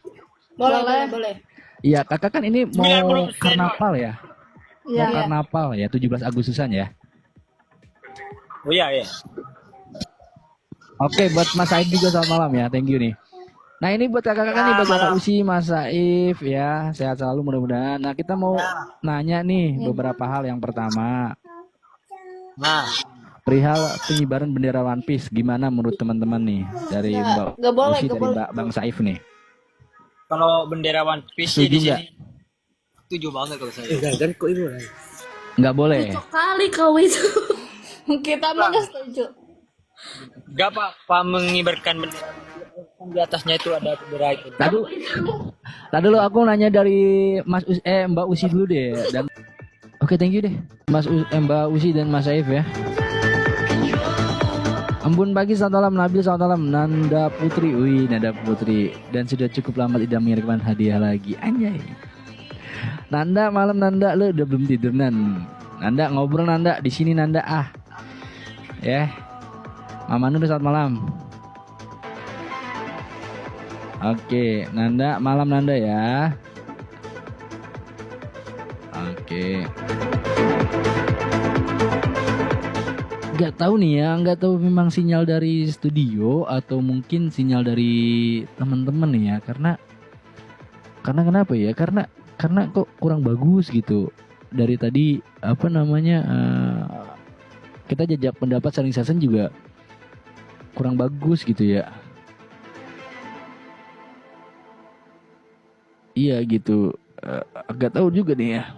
Boleh. Iya, kakak kan ini mau 90%, karnaval ya? Iya. Mau karnaval ya, 17 Agustusan ya? Oh iya. Oke, buat Mas Said juga selamat malam ya, thank you nih. Nah ini buat kakak-kakak nih, buat Kakak Usi, Mas Saif ya, sehat selalu mudah-mudahan. Nah kita mau nanya nih beberapa hal. Yang pertama, Nah, perihal pengibaran bendera One Piece, gimana menurut teman-teman nih dari Mbak Nggak boleh, Usi, nggak dari boleh. Bang Saif nih? kalau bendera One Piece Setuju di nggak? sini setuju banget kalau saya. Nggak boleh. Kali kau itu. Kita mah nggak setuju. Enggak Pak mengibarkan bendera di atasnya itu ada bendera itu. Tadi dulu aku nanya dari Mbak Usi dulu deh. Dan Oke, thank you deh Mbak Usi dan Mas Saif ya. Embun pagi, selamat malam Nabil, selamat malam Nanda Putri. Wih, Nanda Putri. Dan sudah cukup lama tidak mengirimkan hadiah lagi. Anjay. Nanda, malam Nanda, lu udah belum tidur Nanda ngobrol Nanda di sini Nanda ya. Mama Nur, selamat malam. Oke, Nanda, malam Nanda ya. Oke. Nggak tahu nih ya, nggak tahu memang sinyal dari studio atau mungkin sinyal dari teman-teman nih ya, karena kenapa ya? Karena kok kurang bagus gitu. Dari tadi apa namanya kita jajak pendapat sharing session juga kurang bagus gitu ya. Iya gitu. Agak tahu juga nih ya.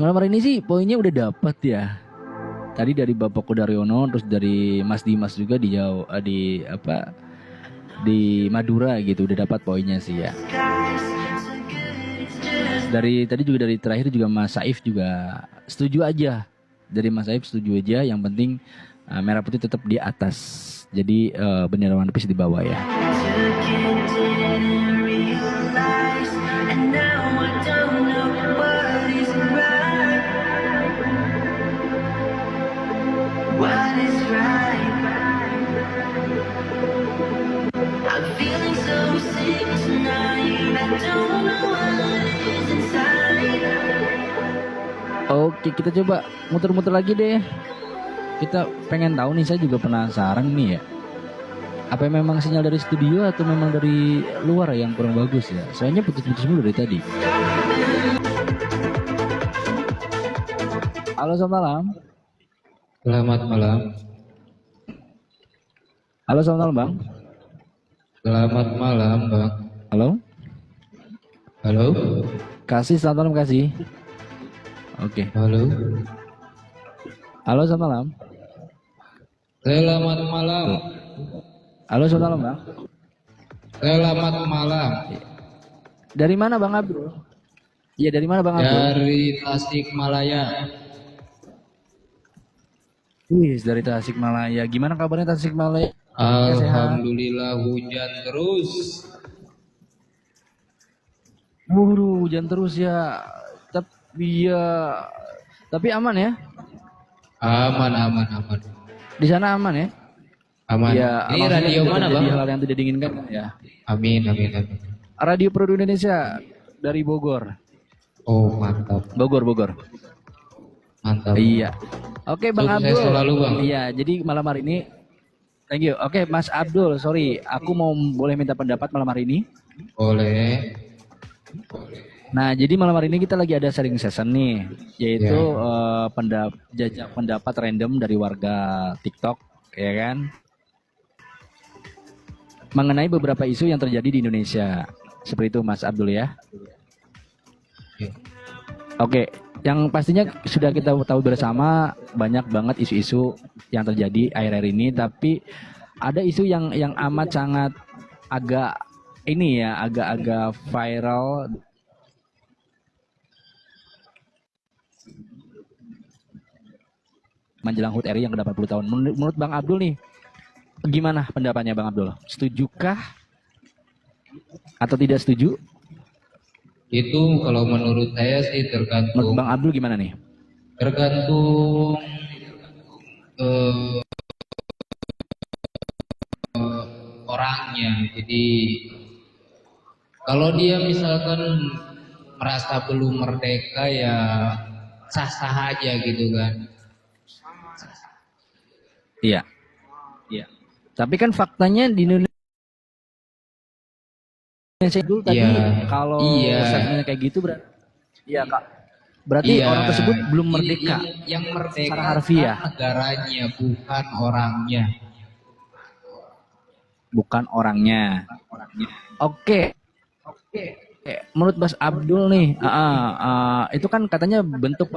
Malam hari ini sih poinnya udah dapat ya. Tadi dari Bapak Kodaryono, terus dari Mas Dimas juga di Madura gitu udah dapat poinnya sih ya. Dari tadi juga dari terakhir juga Mas Saif juga setuju aja. Dari Mas Saif setuju aja, yang penting merah putih tetap di atas. Jadi bendera warna putih di bawah ya. What is right? I'm feeling so sick tonight. I don't know what is inside. Oke, kita coba muter-muter lagi deh. Kita pengen tahu nih, saya juga penasaran nih ya. Apa memang sinyal dari studio atau memang dari luar yang kurang bagus ya? Soalnya putus-putus dulu dari tadi. Halo, selamat malam. Selamat malam. Halo, selamat malam Bang. Selamat malam Bang. Halo. Halo. Kasih, selamat malam Kasih. Oke. Halo. Halo, selamat malam. Selamat malam. Halo, selamat malam Bang. Selamat malam. Dari mana Bang Abdul? Iya, dari mana Bang Abdul? Dari Tasikmalaya. Wih, dari Tasikmalaya. Gimana kabarnya Tasikmalaya? Alhamdulillah hujan terus. Waduh, hujan terus ya. Tapi aman ya? Aman. Di sana aman ya? Aman. Ya, ini radio mana Bang? Hal yang tidak diinginkan ya. Amin. Radio Pro Indonesia dari Bogor. Oh, mantap. Bogor. Mantap. Iya. Oke, Bang Sukses Abdul. selalu, Bang. Iya, jadi malam hari ini thank you. Oke, Mas Abdul, sorry, aku mau boleh minta pendapat malam hari ini? Boleh. Nah, jadi malam hari ini kita lagi ada sharing session nih, yaitu jajak pendapat random dari warga TikTok, ya kan? Mengenai beberapa isu yang terjadi di Indonesia. Seperti itu Mas Abdul ya. Oke, yang pastinya sudah kita tahu bersama banyak banget isu-isu yang terjadi akhir-akhir ini, tapi ada isu yang amat sangat agak viral menjelang HUT RI yang ke-80 tahun. Menurut Bang Abdul nih, gimana pendapatnya Bang Abdul? Setujukah atau tidak setuju? Itu kalau menurut saya sih tergantung. Menurut Bang Abdul gimana nih? Tergantung orangnya. Jadi kalau dia misalkan merasa belum merdeka ya sah-sah aja gitu kan. Iya. Tapi kan faktanya di Indonesia dulu tadi kalau segmennya kayak gitu berarti orang tersebut belum merdeka. Yang merdeka secara harfiah. Negaranya bukan orangnya. Bukan orangnya. Oke. Menurut Mas Abdul nih, itu kan katanya bentuk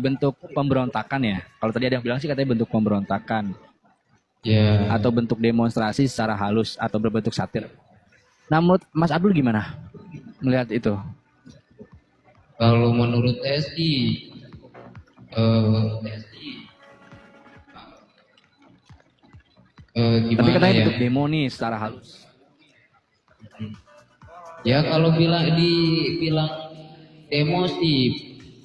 bentuk pemberontakan ya. Kalau tadi ada yang bilang sih katanya bentuk pemberontakan. Atau bentuk demonstrasi secara halus atau berbentuk satir. Nah, menurut Mas Abdul gimana melihat itu? Kalau menurut saya sih Tapi gimana katanya ya? bentuk demo nih secara halus. Ya kalau dibilang demo sih,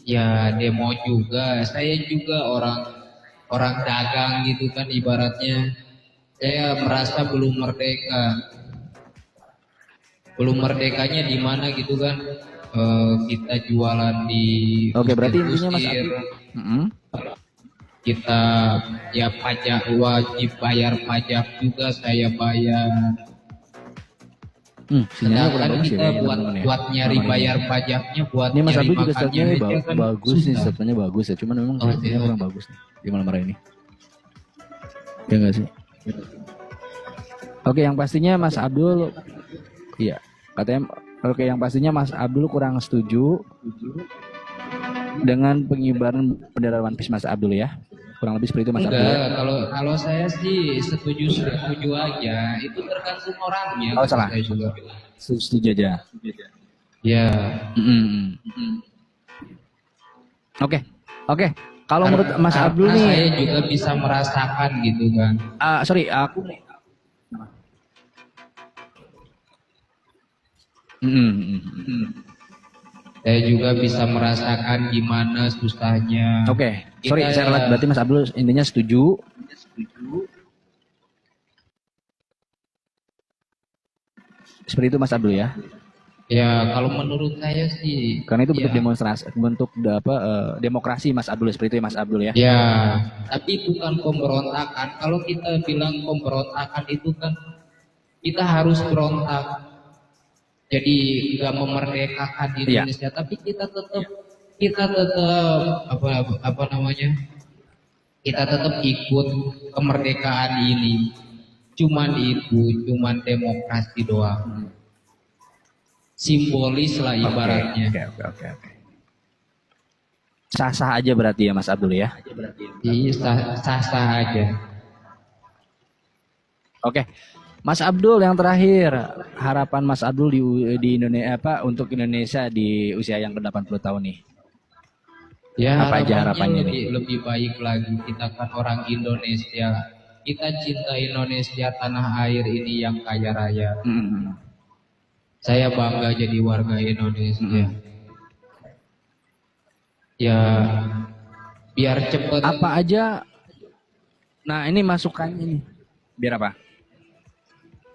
ya demo juga. Saya juga orang dagang gitu kan ibaratnya. Saya merasa belum merdeka. Belum merdekanya di mana gitu kan? Kita jualan di Oke, berarti intinya Mas usir-usir. Abdul. Kita ya pajak, wajib bayar pajak juga saya bayar. Sinyalnya kurang Sedangkan bagus ya kita kayaknya, buat teman-teman ya. buat nyari Malam ini. bayar pajaknya, buat Ini Mas nyari Abdul juga makannya statementnya aja kan bagus nih, susah. statementnya bagus ya. Cuman memang Oh, sinyalnya iya. kurang bagus nih di malam hari ini. Ya enggak sih? Oke, yang pastinya Mas Abdul, iya, katanya, oke, yang pastinya Mas Abdul kurang setuju dengan pengibaran bendera One Piece Mas Abdul ya. Kurang lebih seperti itu Mas Abdul. Enggak, kalau saya sih setuju aja. Itu tergantung orangnya. Oh, kata salah. saya juga. Setuju aja. Ya. Oke, oke. Kalau menurut Mas Karena Abdul saya nih, juga bisa merasakan gitu kan. sorry, aku Saya juga bisa merasakan gimana susahnya. Oke, sorry, Kita- saya ralat. Berarti Mas Abdul intinya setuju. Seperti itu Mas Abdul ya. Ya kalau menurut saya sih. Karena itu bentuk ya. demonstrasi, bentuk demokrasi Mas Abdul, seperti itu ya Mas Abdul ya. Ya, tapi bukan pemberontakan. Kalau kita bilang pemberontakan itu kan kita harus berontak. Jadi nggak memerdekakan Indonesia, tapi kita tetap apa namanya? Kita tetap ikut kemerdekaan ini. Cuman demokrasi doang. Simbolis lah ibaratnya. Oke. Sah-sah aja berarti ya Mas Abdul ya. Iya, sah-sah aja. Oke. Mas Abdul yang terakhir, harapan Mas Abdul di Indonesia untuk Indonesia di usia yang ke-80 tahun nih. Ya, Apa aja harapannya lebih baik lagi. Kita kan orang Indonesia. Kita cinta Indonesia, tanah air ini yang kaya raya. Saya bangga jadi warga Indonesia. Ya, biar cepet. Apa aja? Nah, ini masukannya nih. Biar apa?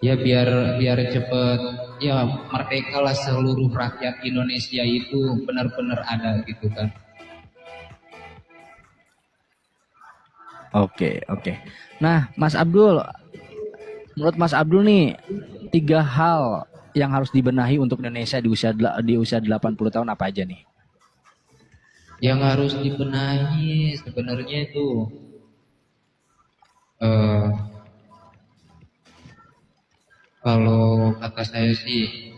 Ya biar cepet. Ya merdekalah seluruh rakyat Indonesia itu benar-benar ada gitu kan. Oke. Nah, Mas Abdul, menurut Mas Abdul nih, 3 hal yang harus dibenahi untuk Indonesia di usia 80 tahun apa aja nih? Yang harus dibenahi sebenarnya itu kalau kata saya sih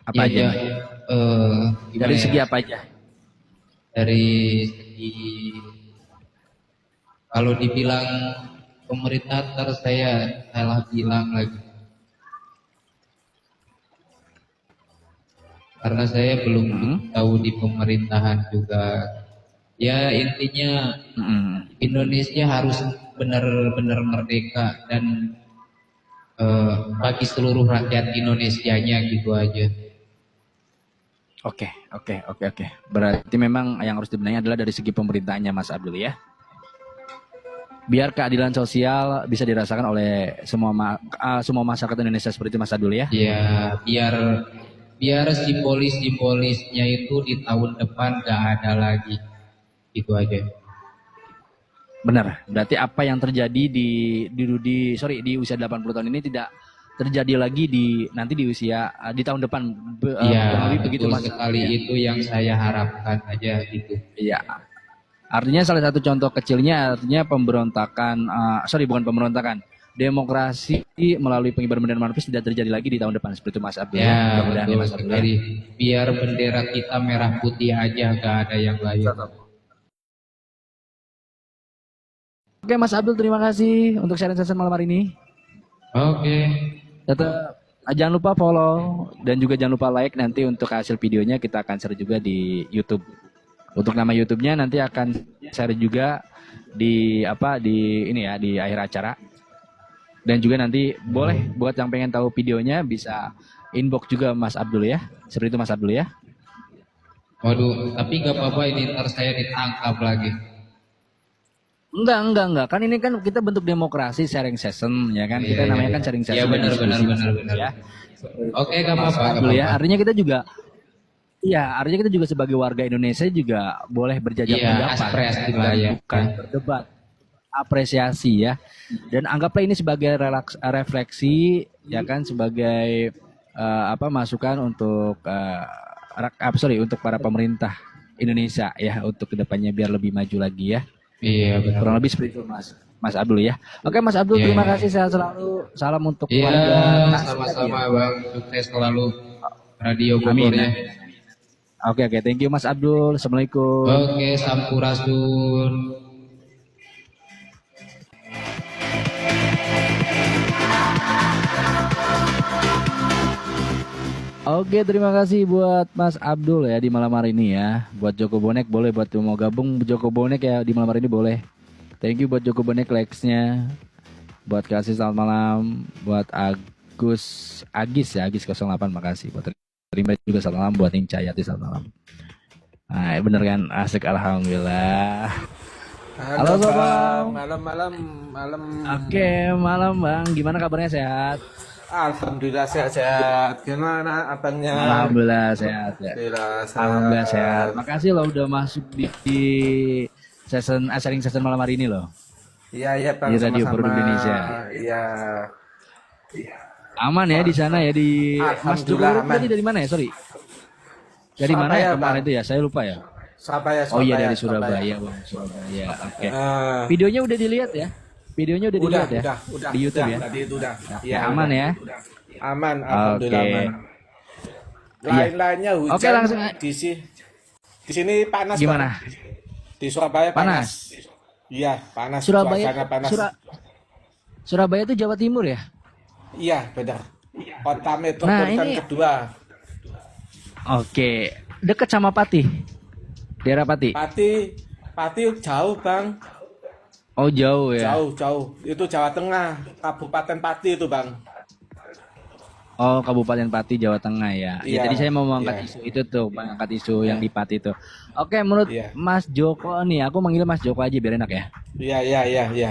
Apa aja? ya, nih? gimana Dari ya? segi apa aja? Dari segi kalau dibilang pemerintah saya salah bilang lagi. Karena saya belum tahu di pemerintahan juga. Ya intinya Indonesia harus benar-benar merdeka dan bagi seluruh rakyat Indonesianya gitu aja. Oke. Berarti memang yang harus dibenahi adalah dari segi pemerintahnya Mas Abdul ya. Biar keadilan sosial bisa dirasakan oleh semua masyarakat Indonesia seperti Mas Abdul ya. Ya biar simbolisnya itu di tahun depan gak ada lagi. Itu aja. Benar. Berarti apa yang terjadi di usia 80 tahun ini tidak terjadi lagi nanti di tahun depan. Iya, begitu betul Mas. sekali. Itu yang saya harapkan aja gitu. Iya. Artinya salah satu contoh kecilnya artinya bukan pemberontakan. Demokrasi melalui pengibaran bendera One Piece tidak terjadi lagi di tahun depan seperti itu Mas Abdul. Ya, Mudah-mudahan betul Mas Abdul. sekali. Biar bendera kita merah putih aja, gak ada yang lain. Oke Mas Abdul, terima kasih untuk sharing session malam hari ini. Oke. Jangan lupa follow dan juga jangan lupa like nanti untuk hasil videonya kita akan share juga di YouTube. Untuk nama YouTube-nya nanti akan share juga di ini ya di akhir acara. Dan juga nanti boleh buat yang pengen tahu videonya bisa inbox juga Mas Abdul ya. Seperti itu Mas Abdul ya. Waduh, tapi nggak apa-apa ini ntar saya ditangkap lagi. Enggak. Kan ini kan kita bentuk demokrasi sharing session ya kan. Kita Iya, namanya iya. kan sharing Iya, session. dan benar. diskusi ya. Oke, nggak apa-apa, nggak Abdul ya. apa-apa. Artinya kita juga artinya kita juga sebagai warga Indonesia juga boleh berjajak Iya, pendapat ekspresi dan lah ya. bukan berdebat. Apresiasi ya. Dan anggaplah ini sebagai refleksi ya kan sebagai masukan untuk untuk para pemerintah Indonesia ya untuk kedepannya biar lebih maju lagi ya. Iya, benar. Kurang lebih seperti itu Mas Abdul ya. Oke Mas Abdul, Iya, terima iya. kasih, sehat selalu. Salam untuk Iya, keluarga. sama-sama Bang. Sukses selalu Radio Amin. Bogor ya. Oke, thank you Mas Abdul. Assalamualaikum. Oke, sampurasun. Oke, terima kasih buat Mas Abdul ya di malam hari ini ya. Buat Joko Bonek boleh, buat yang mau gabung Joko Bonek ya di malam hari ini boleh. Thank you buat Joko Bonek likes-nya. Buat kasih selamat malam, buat Agis 08 makasih. Buat terima juga selamat malam, buat Ning Cayati selamat malam. Nah, bener kan asik alhamdulillah. Halo Bang. Malam. Oke, malam Bang. Gimana kabarnya, sehat? Alhamdulillah sehat. Gimana abangnya? Alhamdulillah sehat ya. Alhamdulillah sehat. Makasih loh udah masuk di sharing session malam hari ini loh. Iya Bang. Di Radio sama-sama. Produk Indonesia. Iya. Aman ya di sana ya di Mas Joko Alhamdulillah aman. tadi dari mana ya? Sorry. Dari mana ya Surabaya, kemarin Bang. itu ya? Saya lupa ya. Surabaya. Oh iya dari Surabaya, Bang. Surabaya. Oke. Eh, Videonya udah dilihat ya? Videonya udah dilihat ya? udah. Di YouTube ya? Tadi itu udah. Ya, aman ya? Aman, alhamdulillah Oke. aman. Iya. Lain-lainnya hujan. Oke, langsung di sini panas. gimana? Bang. Di Surabaya panas. Iya, panas. Surabaya Suasana panas. Surabaya itu Jawa Timur ya? Iya, benar. Kota Nah, metropolitan ini- kedua. Oke. Dekat sama Pati. Daerah Pati. Pati jauh, Bang. Oh, jauh ya. Jauh. Itu Jawa Tengah, Kabupaten Pati itu, Bang. Oh, Kabupaten Pati, Jawa Tengah ya. Ya, Iya, tadi saya mau mengangkat iya. isu itu tuh, mengangkat isu yang di Pati itu. Oke, menurut Iya. Mas Joko nih, aku manggil Mas Joko aja biar enak ya. Iya.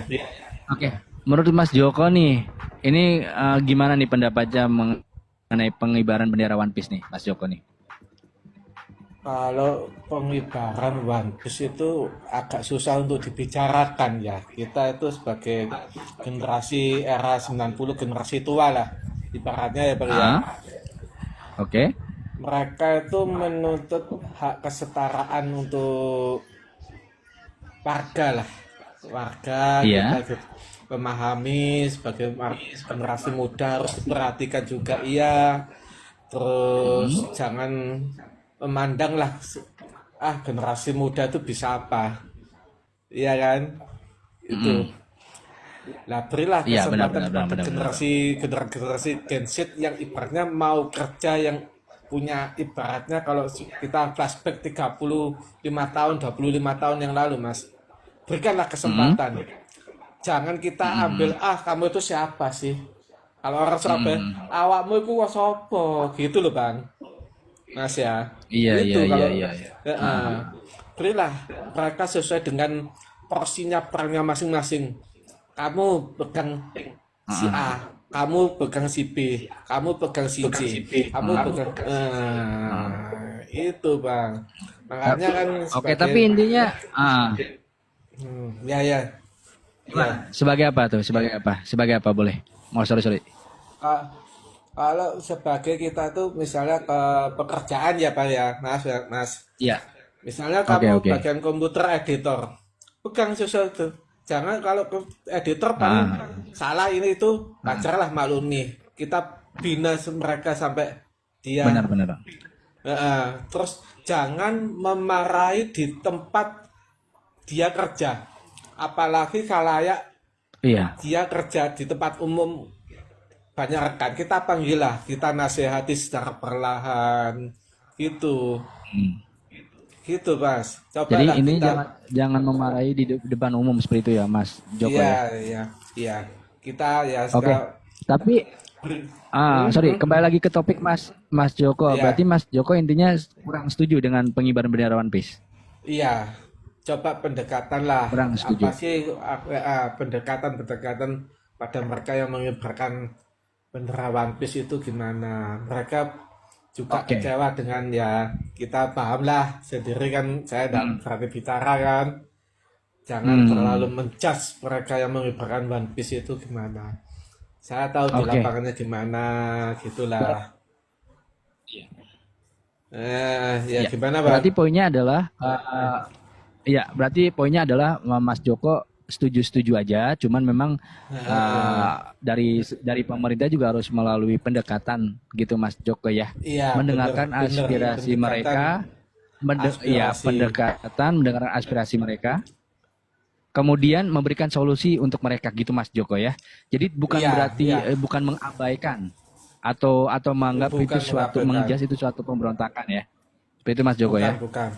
Oke, menurut Mas Joko nih, ini gimana nih pendapatnya mengenai pengibaran bendera One Piece nih, Mas Joko nih? Kalau pengibaran One Piece itu agak susah untuk dibicarakan ya. Kita itu sebagai generasi era 90, generasi tua lah. Ibaratnya ya, Bang ya. Ah? Oke. Mereka itu menuntut hak kesetaraan untuk warga lah. Warga Iya. kita memahami sebagai generasi muda harus diperhatikan juga iya. Terus jangan memandang lah generasi muda itu bisa apa. Iya kan? Itu. Lah berilah Iya, kesempatan benar, pada generasi Gen Z yang ibaratnya mau kerja, yang punya ibaratnya kalau kita flashback 35 tahun, 25 tahun yang lalu, Mas. Berikanlah kesempatan. Jangan kita ambil kamu itu siapa sih? Kalau orang Surabaya, awakmu itu sopo gitu loh, Bang. Mas ya. Iya, Itu iya, kalau- iya. Berilah mereka sesuai dengan porsinya, perannya masing-masing. Kamu pegang si A, kamu pegang si B, kamu pegang si C, kamu pegang itu, Bang. Makanya kan Oke, tapi intinya ya. sebagai apa tuh? Sebagai apa? Sebagai apa boleh? Oh, sorry. Kalau sebagai kita tuh misalnya ke pekerjaan ya, Pak ya, Mas. Iya. Misalnya kamu Oke. bagian komputer editor, pegang sesuatu. Jangan kalau ke editor paling salah ini itu, wajarlah maklumi. Kita bina mereka sampai dia. Benar. Terus jangan memarahi di tempat dia kerja. Apalagi khalayak Iya. dia kerja di tempat umum banyak rekan, kita panggil lah, kita nasihati secara perlahan, gitu, gitu Mas. Jadi Cobalah ini kita, jangan memarahi di depan umum seperti itu ya Mas Joko iya, ya. iya, iya, kita ya Oke. Tapi sorry, kembali lagi ke topik Mas Joko. Iya. Berarti Mas Joko intinya kurang setuju dengan pengibaran bendera One Piece. iya, coba pendekatan lah, Kurang setuju. apa sih pendekatan pada mereka yang mengibarkan bendera One Piece itu gimana? Mereka juga Oke. kecewa dengan ya kita paham lah sendiri kan saya tidak berani bicara kan. Jangan terlalu menjudge mereka yang mengibarkan One Piece itu gimana. Saya tahu di Oke. lapangannya gimana gitulah. Ya gimana Bang? Berarti poinnya adalah berarti poinnya adalah Mas Joko setuju-setuju aja, cuman memang dari pemerintah juga harus melalui pendekatan gitu Mas Joko ya. Iya, Mendengarkan bener, aspirasi pendekatan, mereka, aspirasi. pendekatan mendengarkan aspirasi mereka. Kemudian memberikan solusi untuk mereka gitu Mas Joko ya. Jadi bukan Iya, berarti iya. bukan mengabaikan atau menganggap Bukan itu suatu mengabaikan. mengejas itu suatu pemberontakan ya. Seperti itu Mas Joko ya. Bukan.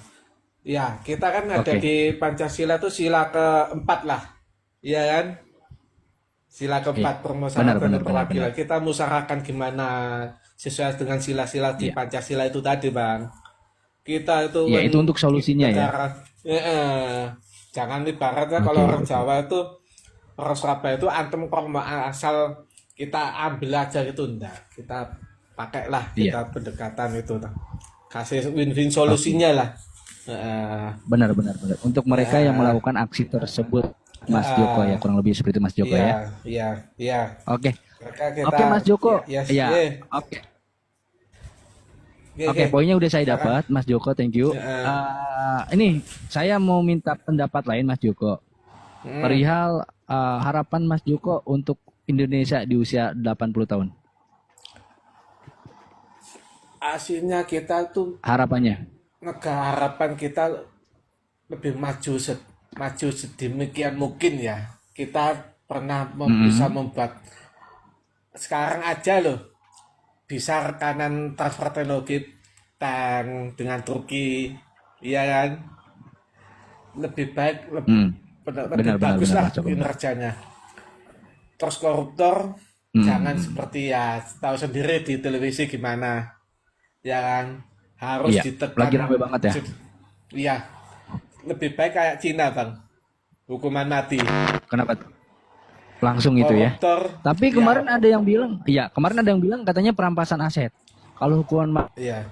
Ya, kita kan ada Oke. di Pancasila tuh sila keempat lah. Iya kan? Sila keempat permusyawaratan Benar, dan perwakilan. Kita musyawarahkan gimana sesuai dengan sila-sila di Iya. Pancasila itu tadi, Bang. Kita itu Ya, itu untuk solusinya ya. negara. Jangan ibaratnya Oke. kalau orang Jawa itu orang Surabaya itu antem korma asal kita ambil aja gitu enggak. Kita pakailah Iya. kita pendekatan itu. Kasih win-win solusinya lah. Benar. Untuk mereka yang melakukan aksi tersebut Mas Joko ya, kurang lebih seperti itu Mas Joko ya. Iya. Oke. Mereka kita, Oke Mas Joko. Yes, Ya. yeah. Oke. Oke, Oke, poinnya udah saya dapat Mas Joko, thank you. Ini saya mau minta pendapat lain Mas Joko. Perihal harapan Mas Joko untuk Indonesia di usia 80 tahun. Aslinya kita tuh Harapannya. harapan kita lebih maju sedemikian mungkin ya. Kita pernah bisa membuat sekarang aja loh bisa rekanan transfer teknologi tank dengan Turki, iya kan? Lebih baik, lebih Benar, bagus lah Mas Joko. kinerjanya. Terus koruptor jangan seperti ya tahu sendiri di televisi gimana, ya kan? Harus Iya, ditekan. lagi rame banget ya. Iya, lebih baik kayak Cina bang, hukuman mati. Kenapa? Langsung itu ya. Koruptor, Tapi ya, kemarin ada yang bilang, katanya perampasan aset. Kalau hukuman iya.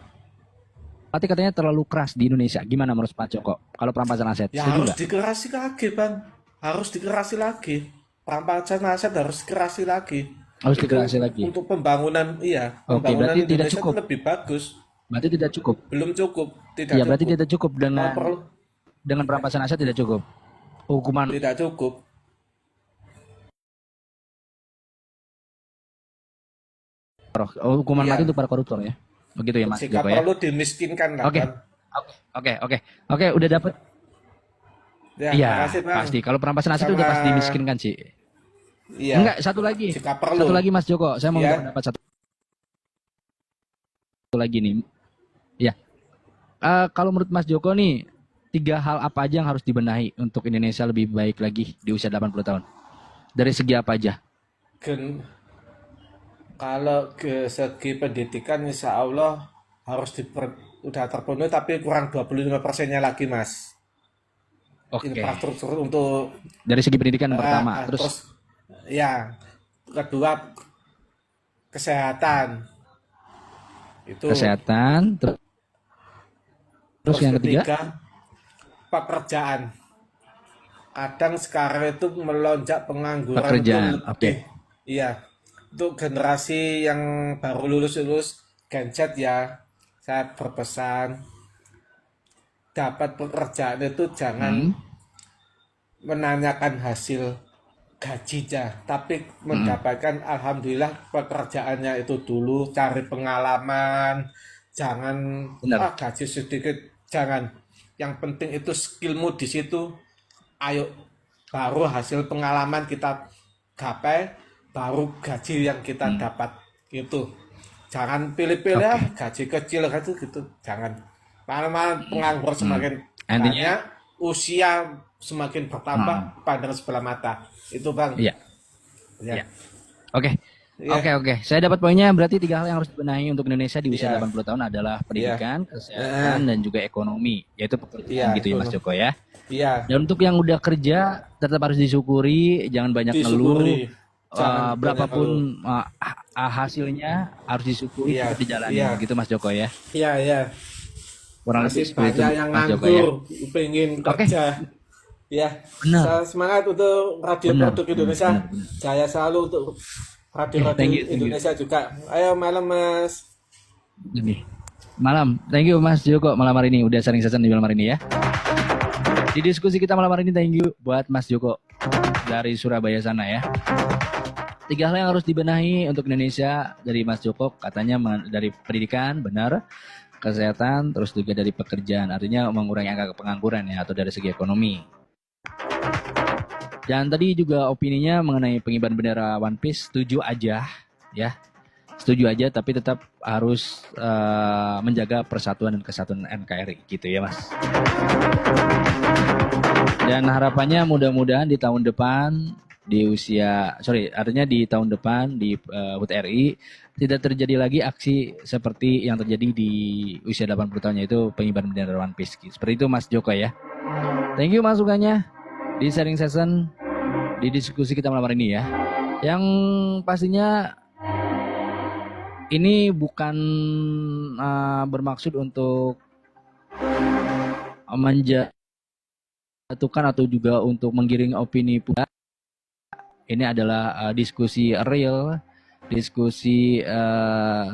mati katanya terlalu keras di Indonesia. Gimana menurut Pak Joko? Kalau perampasan aset, Ya setuju harus nggak? dikerasi lagi bang, harus dikerasi lagi. Perampasan aset harus dikerasi lagi. Harus Itu dikerasi lagi. Untuk pembangunan, iya. Oke, Pembangunan berarti tidak Indonesia cukup. itu lebih bagus. Berarti tidak cukup. Belum cukup, tidak Iya, berarti cukup. tidak cukup Mau perlu- dengan perampasan aset tidak cukup. Hukuman tidak cukup. hukuman Iya. mati untuk para koruptor ya. Begitu ya Mas Jika Joko ya. perlu dimiskinkan lah Oke. kan. Oke, udah dapat. Ya, Iya, makasih, Bang. pasti. Kalau perampasan aset itu udah Sama- pasti dimiskinkan sih. Iya. Enggak, satu lagi. Jika perlu. Satu lagi Mas Joko, saya mau Iya. minta pendapat satu lagi nih. Ya. Kalau menurut Mas Joko nih, 3 hal apa aja yang harus dibenahi untuk Indonesia lebih baik lagi di usia 80 tahun? Dari segi apa aja? Kalau ke segi pendidikan insya Allah harus udah terpenuhi tapi kurang 25%-nya lagi Mas. Oke. Infrastruktur untuk Dari segi pendidikan pertama, terus ya kedua kesehatan itu kesehatan, terus yang ketiga pekerjaan. Kadang sekarang itu melonjak pengangguran Pekerjaan, itu oke. Iya, untuk generasi yang baru lulus Gen Z ya, saya berpesan dapat pekerjaan itu jangan menanyakan hasil gajinya, tapi mendapatkan alhamdulillah pekerjaannya itu dulu, cari pengalaman, jangan Benar. gaji sedikit, jangan. Yang penting itu skillmu di situ, ayo baru hasil pengalaman kita gapai, baru gaji yang kita dapat gitu. Jangan pilih-pilih gaji kecil gitu, jangan. Malah pengangguran semakin banyak, usia semakin bertambah, pandang sebelah mata. Itu Bang. Iya. Ya. Oke. Iya. Oke. Saya dapat poinnya, berarti 3 hal yang harus dibenahi untuk Indonesia di usia Iya. 80 tahun adalah pendidikan, kesehatan, dan juga ekonomi. Yaitu pekerjaan gitu ya Mas Joko ya. Iya. Dan untuk yang udah kerja tetap harus disyukuri, jangan banyak ngeluh. Disyukuri. Jangan Berapapun hasilnya harus disyukuri, Iya, tetap dijalani iya. gitu Mas Joko ya. Iya. Kurang lebih Masih seperti itu banyak yang Mas Joko ya. nganggur, pengen kerja. Ya, Benar. saya semangat untuk Radio Benar, Produk Indonesia. benar. Saya selalu untuk Radio Thank you. Indonesia juga. Ayo malam Mas. Ini malam, thank you Mas Joko malam hari ini udah sering session di malam hari ini ya. Di diskusi kita malam hari ini thank you buat Mas Joko dari Surabaya sana ya. 3 hal yang harus dibenahi untuk Indonesia dari Mas Joko, katanya dari pendidikan benar, kesehatan, terus juga dari pekerjaan, artinya mengurangi angka pengangguran ya, atau dari segi ekonomi. Dan tadi juga opininya mengenai pengibaran bendera One Piece, setuju aja ya. Setuju aja, tapi tetap harus menjaga persatuan dan kesatuan NKRI gitu ya Mas. Dan harapannya mudah-mudahan di tahun depan artinya di tahun depan di HUT RI tidak terjadi lagi aksi seperti yang terjadi di usia 80 tahun, yaitu pengibaran bendera One Piece. Seperti itu Mas Joko ya. Thank you masukannya di sharing session di diskusi kita malam hari ini ya. Yang pastinya ini bukan bermaksud untuk menjatuhkan atau juga untuk menggiring opini publik. Ini adalah diskusi real, diskusi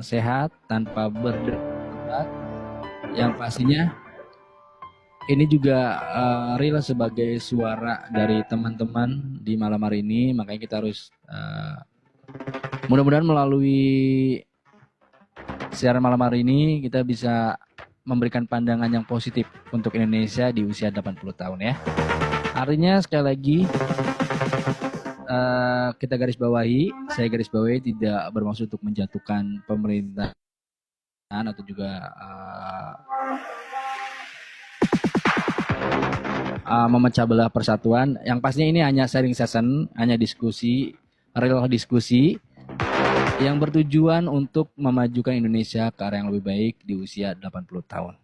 sehat tanpa berdebat. Yang pastinya ini juga real sebagai suara dari teman-teman di malam hari ini. Makanya kita harus mudah-mudahan melalui siaran malam hari ini kita bisa memberikan pandangan yang positif untuk Indonesia di usia 80 tahun ya. Artinya sekali lagi kita saya garis bawahi tidak bermaksud untuk menjatuhkan pemerintahan atau juga memecah belah persatuan. Yang pastinya ini hanya sharing session, hanya diskusi, real diskusi yang bertujuan untuk memajukan Indonesia ke arah yang lebih baik di usia 80 tahun.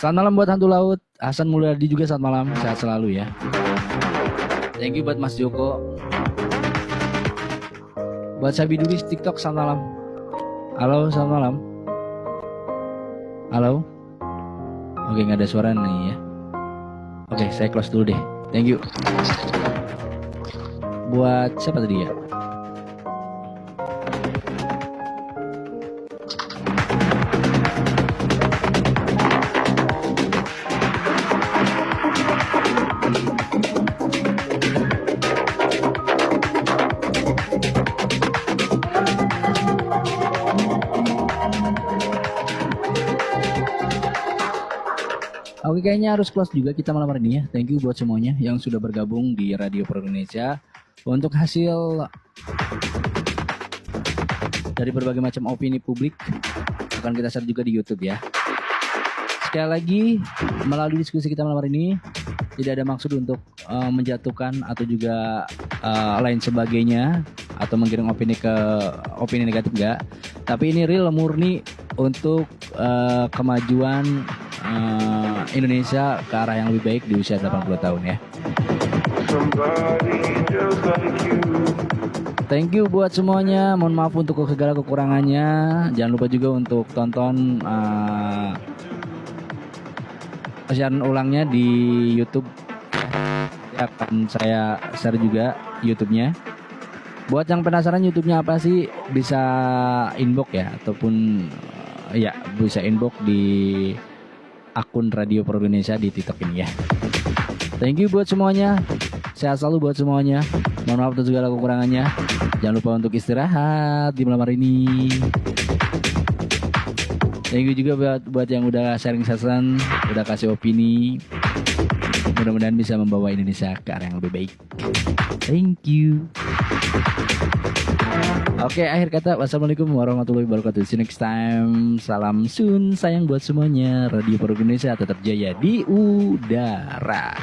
Selamat malam buat Hantu Laut, Hasan Mulyadi juga selamat malam, sehat selalu ya. Thank you buat Mas Joko. Buat Sabi Duris TikTok selamat malam. Halo, selamat malam. Halo. Oke, nggak ada suara nih ya. Oke, saya close dulu deh. Thank you. Buat siapa tadi ya? Oke, kayaknya harus close juga kita malam hari ini ya. Thank you buat semuanya yang sudah bergabung di Radio Pro Indonesia. Untuk hasil dari berbagai macam opini publik akan kita share juga di YouTube ya. Sekali lagi, melalui diskusi kita malam hari ini tidak ada maksud untuk menjatuhkan atau juga lain sebagainya atau menggiring opini negatif enggak. Tapi ini real murni untuk kemajuan Indonesia ke arah yang lebih baik di usia 80 tahun ya. Thank you buat semuanya. Mohon maaf untuk segala kekurangannya. Jangan lupa juga untuk tonton siaran ulangnya di YouTube. Akan saya share juga YouTube-nya. Buat yang penasaran YouTube-nya apa sih, bisa inbox ya, ataupun bisa inbox di akun Radio Pro Indonesia di TikTok ini ya. Thank you buat semuanya. Sehat selalu buat semuanya. Mohon maaf atas segala kekurangannya. Jangan lupa untuk istirahat di malam hari ini. Thank you juga buat yang udah sharing session, udah kasih opini. Mudah-mudahan bisa membawa Indonesia ke arah yang lebih baik. Thank you. Oke, akhir kata, wassalamualaikum warahmatullahi wabarakatuh. See you next time. Salam sun, sayang buat semuanya. Radio Pro Indonesia tetap jaya di udara.